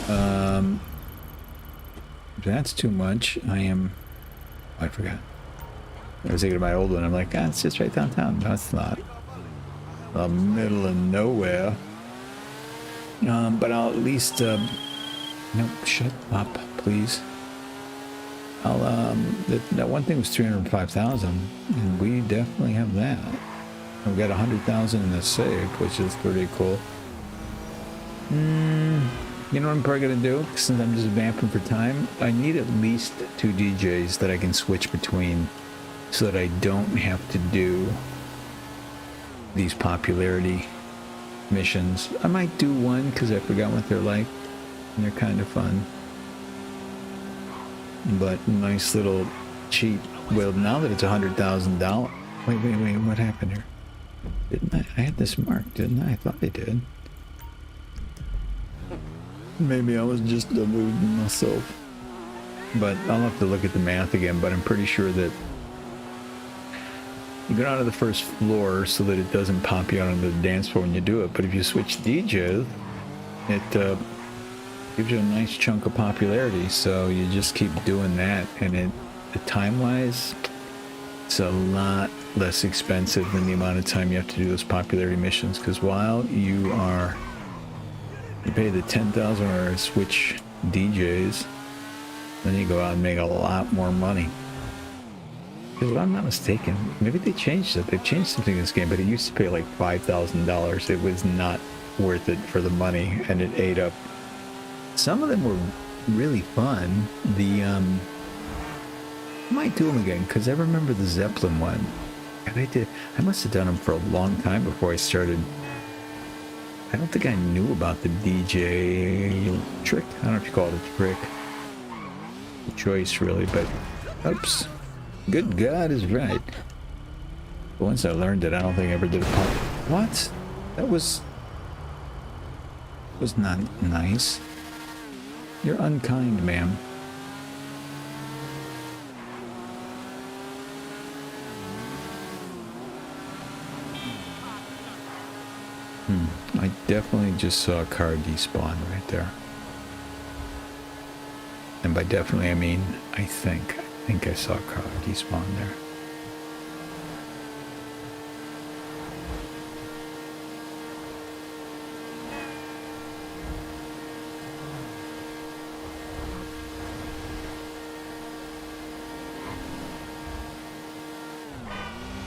if that's too much. I forgot. I was thinking of my old one. I'm like, it's just right downtown. No, it's not. The middle of nowhere. But I'll at least, no, shut up, please. I'll, that one thing was 305,000, and we definitely have that. We've got 100,000 in the safe, which is pretty cool. You know what I'm probably gonna do, since I'm just vamping for time? I need at least 2 DJs that I can switch between, so that I don't have to do these popularity missions. I might do one because I forgot what they're like, and they're kind of fun. But nice little cheat. Well, now that it's $100,000. Wait, what happened here? Didn't I had this marked, didn't I? I thought I did. Maybe I was just deluding myself. But I'll have to look at the math again, but I'm pretty sure that you go down to the first floor so that it doesn't pop you out on the dance floor when you do it. But if you switch DJs, it gives you a nice chunk of popularity. So you just keep doing that, and the time-wise, it's a lot less expensive than the amount of time you have to do those popularity missions. Because while you pay the 10,000 or switch DJs, then you go out and make a lot more money. Because if I'm not mistaken, maybe they changed it. They've changed something in this game, but it used to pay like $5,000. It was not worth it for the money, and it ate up. Some of them were really fun. I might do them again, because I remember the Zeppelin one. And I must have done them for a long time before I started. I don't think I knew about the DJ trick. I don't know if you call it a trick. The choice, really, but oops. Good God is right. But once I learned it, I don't think I ever did a pop. What? That was not nice. You're unkind, ma'am. I definitely just saw a car despawn right there. And by definitely, I mean, I think I saw a car despawn there.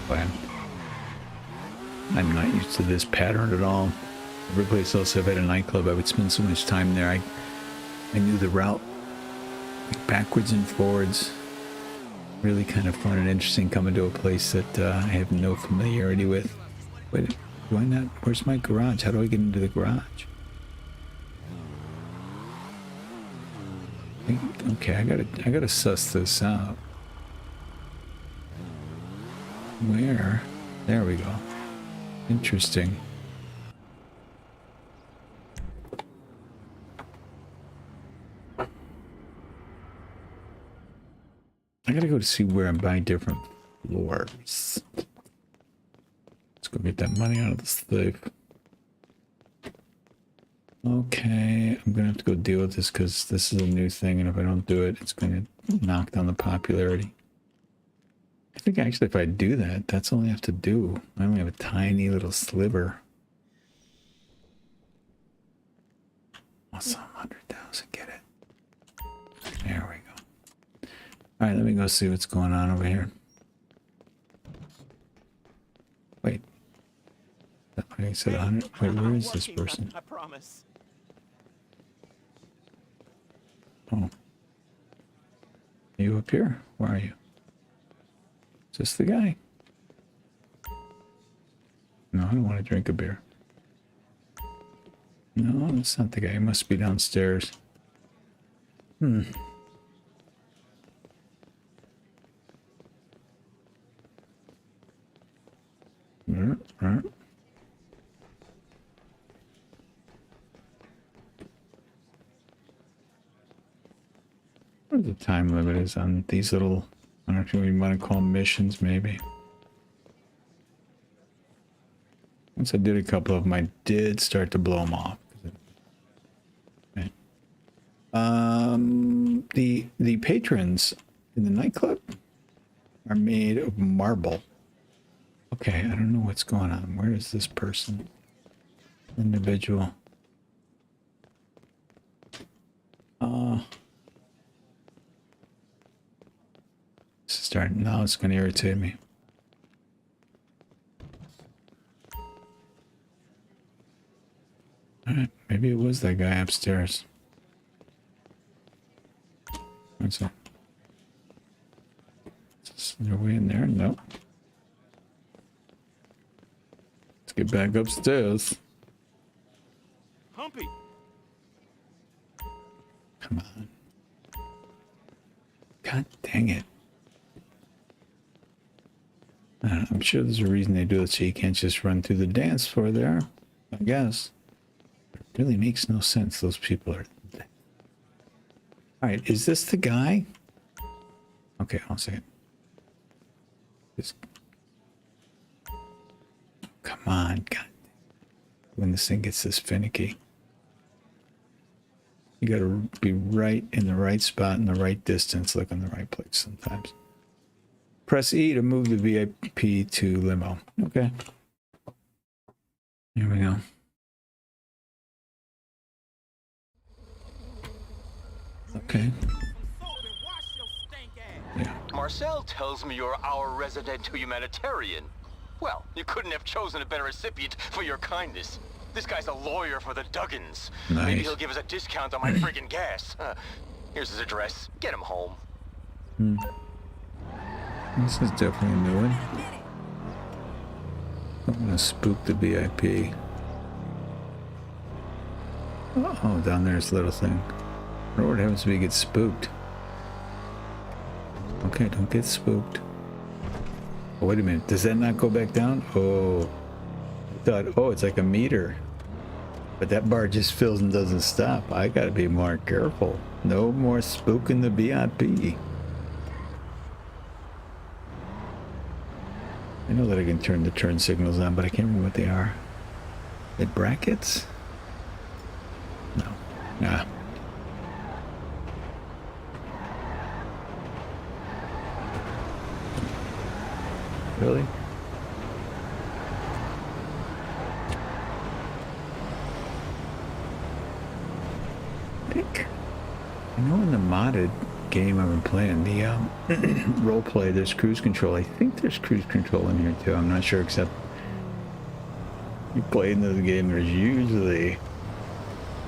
But I'm not used to this pattern at all. Every place else I've had a nightclub, I would spend so much time there. I knew the route backwards and forwards. Really kind of fun and interesting coming to a place that I have no familiarity with. Wait, why not? Where's my garage? How do I get into the garage? Okay, I gotta suss this out. Where? There we go. Interesting. I gotta go to see where I'm buying different floors. Let's go get that money out of this thing. Okay, I'm gonna have to go deal with this because this is a new thing, and if I don't do it, it's gonna knock down the popularity. I think actually if I do that, that's all I have to do. I only have a tiny little sliver. Awesome, 100,000, get it. There we go. All right, let me go see what's going on over here. Wait. I said 100. Wait, where is this person? I promise. Oh. Are you up here? Where are you? Is this the guy? No, I don't want to drink a beer. No, that's not the guy. He must be downstairs. Where's the time limit is on these little, I don't know if you want to call them missions, maybe. Once I did a couple of them, I did start to blow them off. Okay. The patrons in the nightclub are made of marble. Okay, I don't know what's going on. Where is this person? Individual. This is starting now. It's going to irritate me. Alright, maybe it was that guy upstairs. What's that? Is there a way in there? Nope. Let's get back upstairs. Humpy. Come on. God dang it. I'm sure there's a reason they do it so you can't just run through the dance floor there. I guess. It really makes no sense. Those people are All right, is this the guy? Okay, I'll say it. Just... Come on, God. When this thing gets this finicky. You gotta be right in the right spot in the right distance, look in the right place sometimes. Press E to move the VIP to limo. Okay. Here we go. Okay. Yeah. Marcel tells me you're our resident humanitarian. Well, you couldn't have chosen a better recipient for your kindness. This guy's a lawyer for the Duggins. Nice. Maybe he'll give us a discount on my friggin' gas. Here's his address. Get him home. This is definitely a new one. I'm gonna spook the VIP. Oh, down there's the little thing. I wonder what happens if he gets spooked. Okay, don't get spooked. Oh, wait a minute. Does that not go back down? Oh, I thought, oh, it's like a meter. But that bar just fills and doesn't stop. I gotta be more careful. No more spooking the VIP. I know that I can turn the turn signals on, but I can't remember what they are. They brackets? No. Nah. Really? I think I know in the modded game I've been playing, the role play, there's cruise control. I think there's cruise control in here too. I'm not sure, except you play in this game, there's usually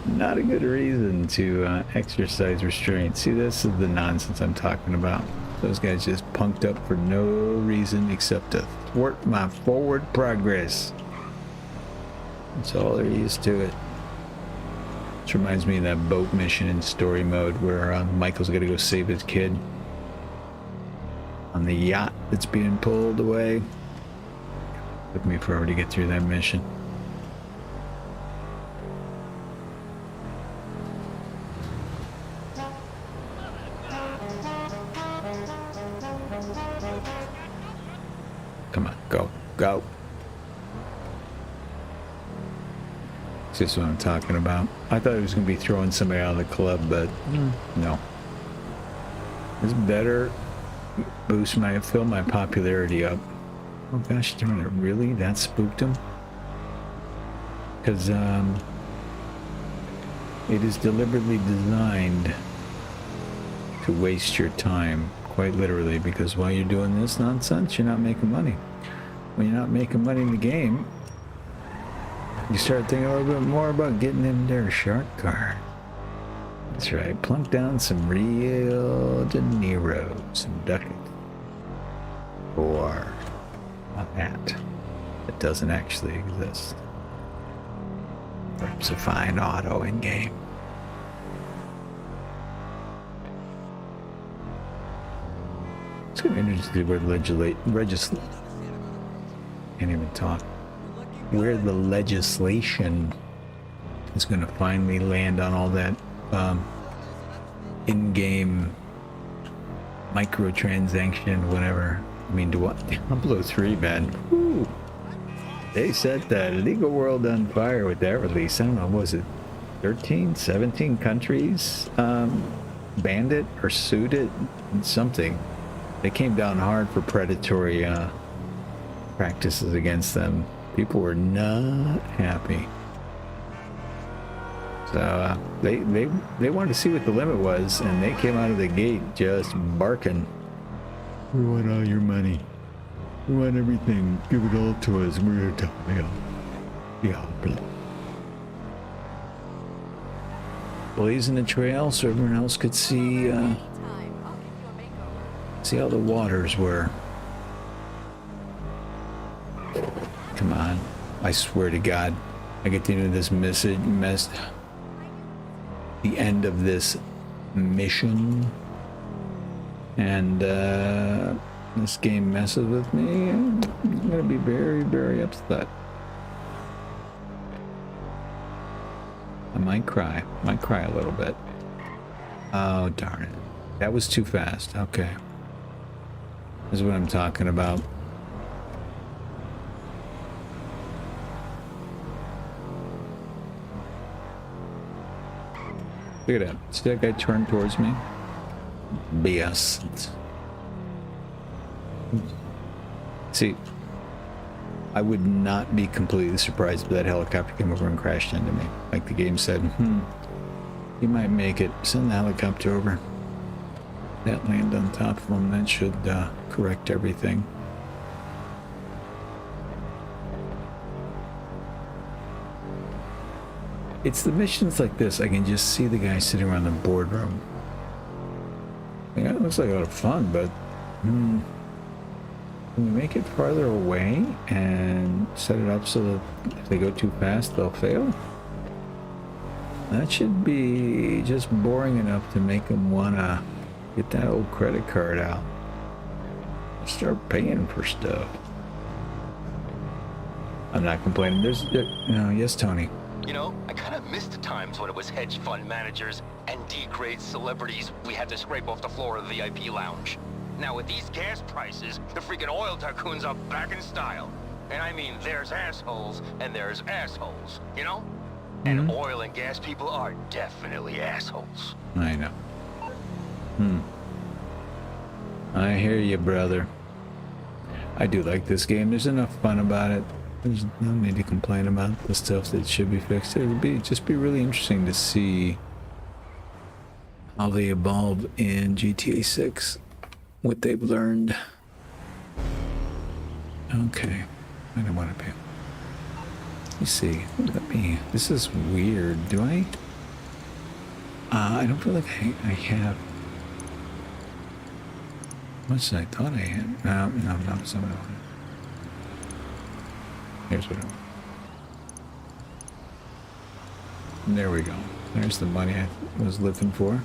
not a good reason to exercise restraint. See, this is the nonsense I'm talking about. Those guys just punked up for no reason except to thwart my forward progress. That's all there is to it. This reminds me of that boat mission in story mode where Michael's got to go save his kid on the yacht that's being pulled away. Took me forever to get through that mission. Come on, go, go. This is what I'm talking about. I thought it was going to be throwing somebody out of the club, but no. This better boost fill my popularity up. Oh gosh darn it, really? That spooked him? Because it is deliberately designed to waste your time, quite literally, because while you're doing this nonsense, you're not making money. When you're not making money in the game, you start thinking a little bit more about getting in their shark car. That's right, plunk down some real De Niro, some Duckett, or a hat that doesn't actually exist. Perhaps a fine auto in game. It's going to be interesting where can't even talk. Where the legislation is going to finally land on all that in-game microtransaction, whatever. I mean, Diablo 3, man. Woo. They set the legal world on fire with that release. I don't know, was it 13, 17 countries banned it or sued it? Something. They came down hard for predatory practices against them. People were not happy. So they wanted to see what the limit was, and they came out of the gate just barking. We want all your money. We want everything. Give it all to us. We're going to Diablo. Blazing the trail so everyone else could see how the waters were. Come on. I swear to God, I get to the end of this the end of this mission, and this game messes with me. I'm gonna be very, very upset. I might cry a little bit. Oh, darn it. That was too fast. Okay. This is what I'm talking about. Look at that. See that guy turn towards me? BS. See, I would not be completely surprised if that helicopter came over and crashed into me. Like the game said, you might make it. Send the helicopter over. That land on top of them, that should correct everything. It's the missions like this, I can just see the guy sitting around the boardroom. Yeah, it looks like a lot of fun, but can we make it farther away and set it up so that if they go too fast, they'll fail? That should be just boring enough to make them want to get that old credit card out. Start paying for stuff. I'm not complaining. Yes, Tony. You know, I kind of missed the times when it was hedge fund managers and D-grade celebrities we had to scrape off the floor of the VIP lounge. Now with these gas prices, the freaking oil tycoons are back in style. And I mean, there's assholes and there's assholes, you know? And oil and gas people are definitely assholes. I know. I hear you, brother. I do like this game. There's enough fun about it. There's no need to complain about the stuff that should be fixed. It would just be really interesting to see how they evolve in GTA 6, what they've learned. Okay, I don't want to pay. Let me see. This is weird. Do I? I don't feel like I have much as I thought I had. No, some of it. Here's what I want. There we go. There's the money I was looking for.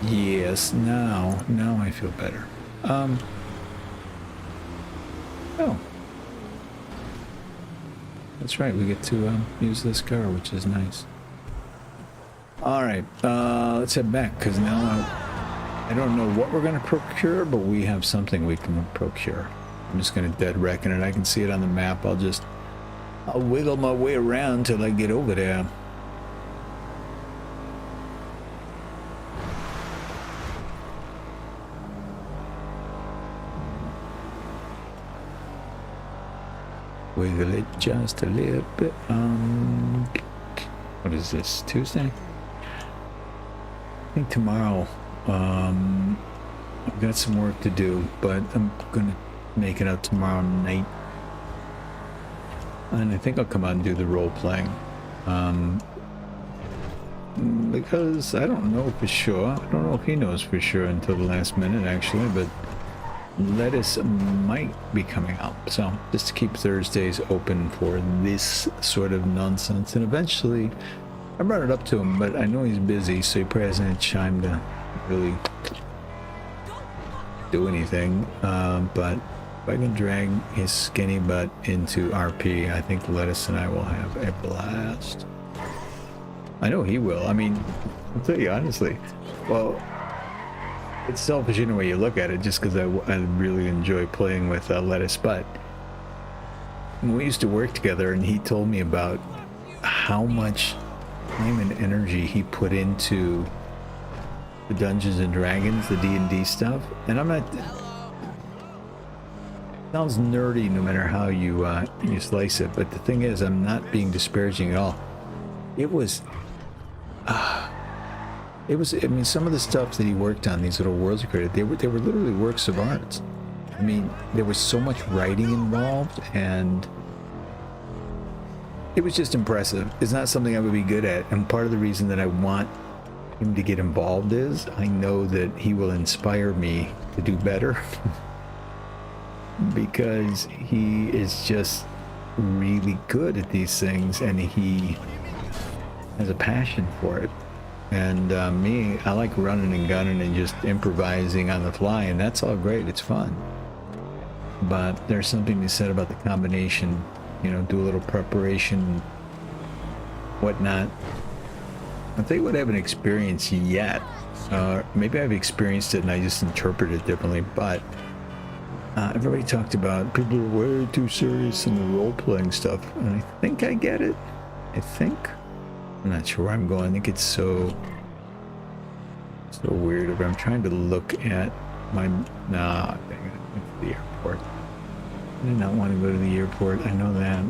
Yes, now I feel better. Oh. That's right, we get to use this car, which is nice. Alright, let's head back, because now I don't know what we're going to procure, but we have something we can procure. I'm just going to dead reckon it. I can see it on the map. I'll wiggle my way around till I get over there. Wiggle it just a little bit. What is this? Tuesday? I think tomorrow. I've got some work to do, but I'm gonna make it out tomorrow night. And I think I'll come out and do the role playing. Because I don't know for sure. I don't know if he knows for sure until the last minute, actually, but Lettuce might be coming out. So just to keep Thursdays open for this sort of nonsense. And eventually, I brought it up to him, but I know he's busy, so he probably hasn't had time to really do anything. But if I can drag his skinny butt into RP, I think Lettuce and I will have a blast. I know he will. I mean, I'll tell you honestly. Well, it's selfish in the way you look at it, just because I really enjoy playing with Lettuce. But we used to work together, and he told me about how much time and energy he put into the Dungeons and Dragons, the D&D stuff. And I'm not... Sounds nerdy no matter how you slice it, but the thing is, I'm not being disparaging at all. It was, I mean, some of the stuff that he worked on, these little worlds he created, they were literally works of art. I mean, there was so much writing involved, and it was just impressive. It's not something I would be good at, and part of the reason that I want him to get involved is I know that he will inspire me to do better. Because he is just really good at these things, and he has a passion for it. And me, I like running and gunning and just improvising on the fly, and that's all great. It's fun. But there's something to be said about the combination, you know, do a little preparation, whatnot. I'll tell you what I haven't experienced yet Maybe I've experienced it and I just interpret it differently, but everybody talked about people are way too serious in the role-playing stuff, and I think I get it. I think. I'm not sure where I'm going. I think it's so weird. If I'm trying to look at my... Nah, dang it. It's the airport. I do not want to go to the airport. I know that.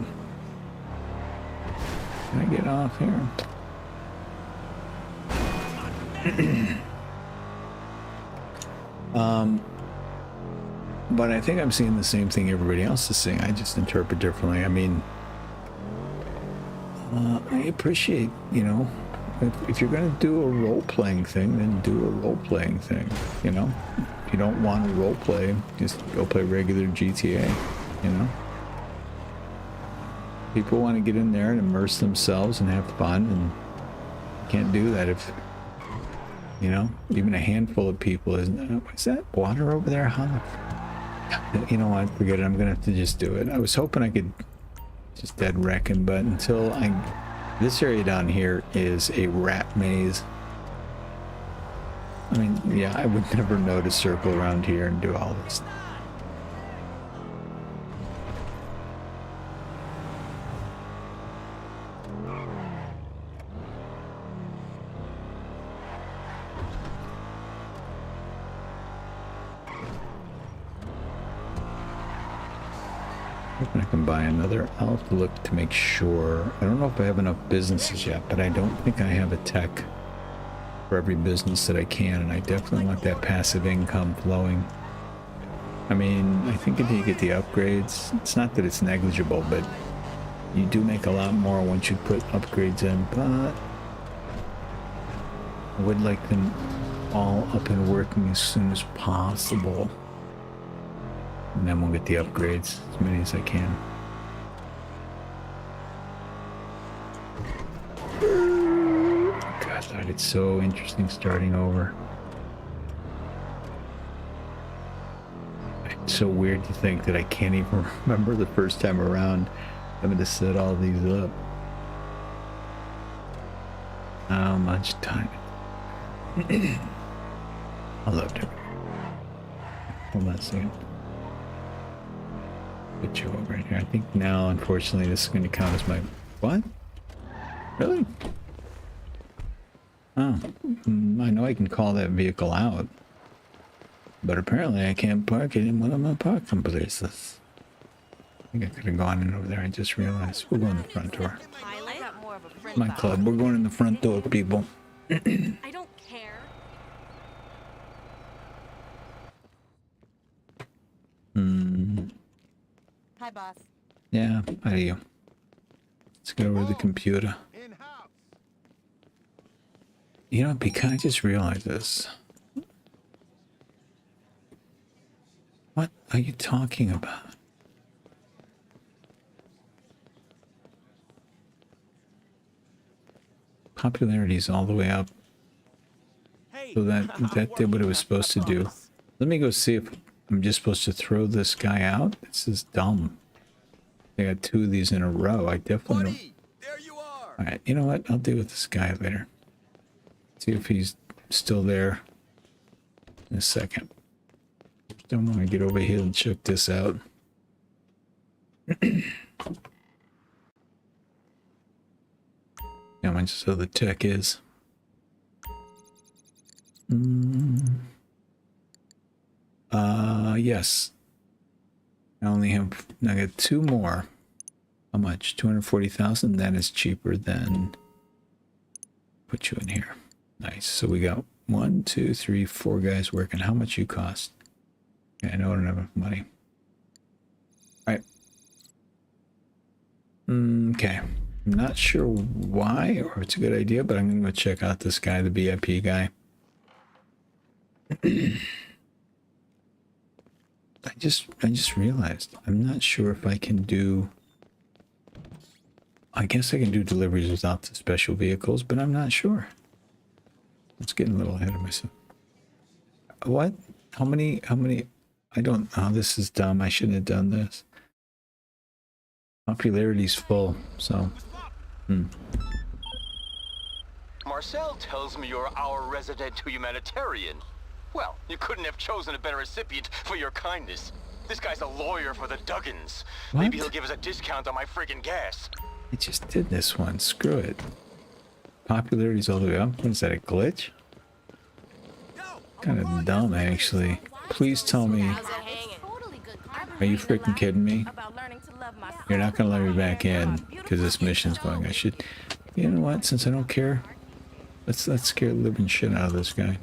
Can I get off here? But I think I'm seeing the same thing everybody else is seeing. I just interpret differently. I mean, I appreciate, you know, if you're going to do a role-playing thing, then do a role-playing thing, you know? If you don't want to role-play, just go play regular GTA, you know? People want to get in there and immerse themselves and have fun, and you can't do that if, you know, even a handful of people. Is that water over there? Huh? You know what? Forget it. I'm going to have to just do it. I was hoping I could just dead reckon, but until I... This area down here is a rat maze. I mean, yeah, I would never know to circle around here and do all this. I can buy another. I'll have to look to make sure. I don't know if I have enough businesses yet, but I don't think I have a tech for every business that I can, and I definitely want that passive income flowing. I mean, I think if you get the upgrades, it's not that it's negligible, but you do make a lot more once you put upgrades in, but I would like them all up and working as soon as possible. And then we'll get the upgrades, as many as I can. God, it's so interesting starting over. It's so weird to think that I can't even remember the first time around having to set all these up. How much time? I loved it. Hold on a second. Put you over here. I think now, unfortunately, this is going to count as my... What? Really? Oh. I know I can call that vehicle out. But apparently I can't park it in one of my parking places. I think I could have gone in over there. I just realized. We'll go in the front door. My club. We're going in the front door, people. I don't care. Hi, boss. Yeah, how do you? Let's go over to the computer. You know, because I just realized this. What are you talking about? Popularity is all the way up. So that did what it was supposed to do. Let me go see if I'm just supposed to throw this guy out. This is dumb. I got two of these in a row. I definitely don't. There you are. Alright, you know what? I'll deal with this guy later. See if he's still there in a second. Don't want to get over here and check this out. How much so the tech is? Yes. I got two more. How much? 240,000? That is cheaper than... Put you in here. Nice. So we got 1, 2, 3, 4 guys working. How much you cost? Okay, I know I don't have enough money. Alright. Okay. I'm not sure why or if it's a good idea, but I'm going to go check out this guy, the VIP guy. I just realized I'm not sure if I can do... I guess I can do deliveries without the special vehicles, but I'm not sure. It's getting a little ahead of myself. What? How many? I don't... Oh, this is dumb. I shouldn't have done this. Popularity's full, so... Mark Marcel tells me you're our resident humanitarian. Well, you couldn't have chosen a better recipient for your kindness. This guy's a lawyer for the Duggins. What? Maybe he'll give us a discount on my friggin' gas. I just did this one. Screw it. Popularity's all the way up. What is that, a glitch? Kind of dumb, actually. Please tell me. Are you freaking kidding me? You're not gonna let me back in because this mission's going. I should. You know what? Since I don't care, let's scare the living shit out of this guy.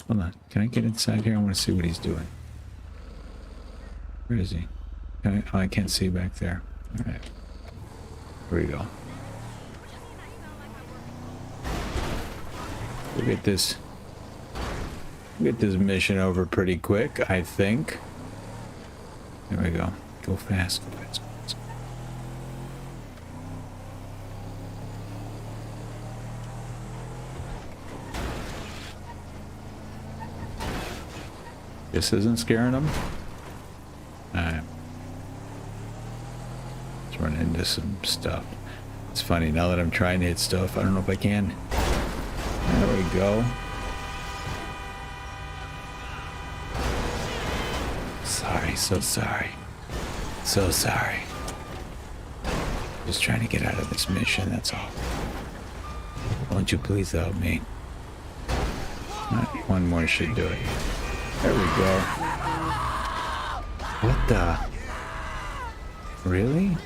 Hold on. Can I get inside here? I want to see what he's doing. Where is he? Can I, oh, I can't see back there. All right. Here we go. We'll get this mission over pretty quick, I think. There we go. Go fast. Go fast. Go fast. This isn't scaring him. Alright. Let's run into some stuff. It's funny, now that I'm trying to hit stuff, I don't know if I can. There we go. Sorry, so sorry. So sorry. Just trying to get out of this mission, that's all. Won't you please help me? One more should do it. There we go. What the? Really?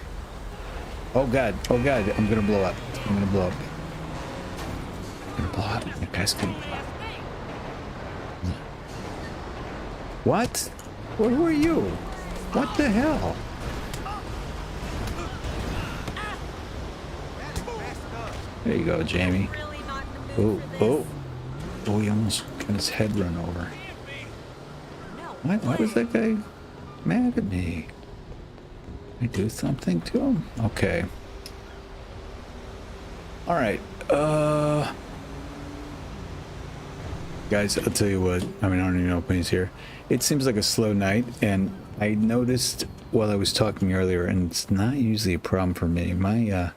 Oh god, I'm gonna blow up. I'm gonna blow up. I'm gonna blow up. The guy's gonna blow up. What? Who are you? What the hell? There you go, Jamie. Oh, he almost got his head run over. Why was that guy mad at me? Did I do something to him? Okay. Alright, guys, I'll tell you what. I mean, I don't even know when he's here. It seems like a slow night, and I noticed while I was talking earlier, and it's not usually a problem for me. My,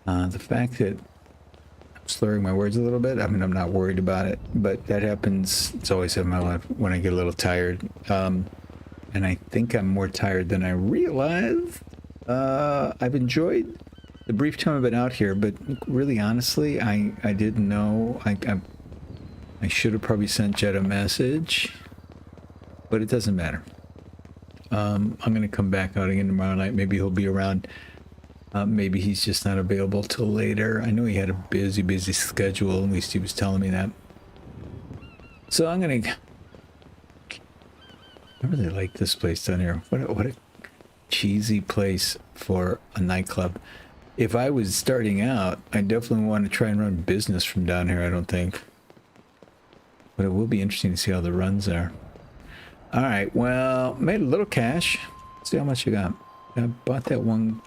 the fact that I'm slurring my words a little bit, I mean, I'm not worried about it, but that happens. It's always in my life when I get a little tired. And I think I'm more tired than I realized. I've enjoyed the brief time I've been out here, but really honestly, I didn't know. I should have probably sent Jed a message, but it doesn't matter. I'm going to come back out again tomorrow night. Maybe he'll be around. Maybe he's just not available till later. I know he had a busy schedule. At least he was telling me that. So I'm going to... I really like this place down here. What a cheesy place for a nightclub. If I was starting out, I definitely want to try and run business from down here, I don't think. But it will be interesting to see how the runs are. Alright, well, made a little cash. Let's see how much I got. I bought that one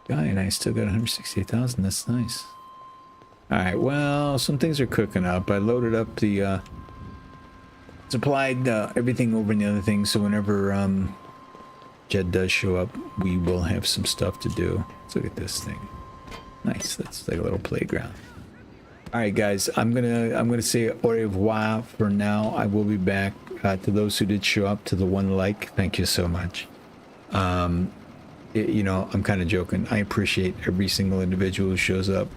guy and I still got 168,000. That's nice. Alright, well, some things are cooking up. I loaded up the... supplied everything over in the other thing, so whenever Jed does show up, we will have some stuff to do. Let's look at this thing. Nice. That's like a little playground. All right, guys. I'm gonna say au revoir for now. I will be back. To those who did show up, to the one like, thank you so much. You know, I'm kind of joking. I appreciate every single individual who shows up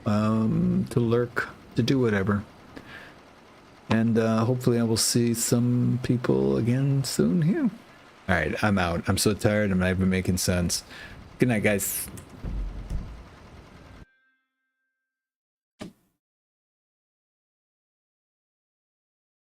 to lurk, to do whatever. And hopefully I will see some people again soon here. All right, I'm out. I'm so tired. I'm not even making sense. Good night, guys.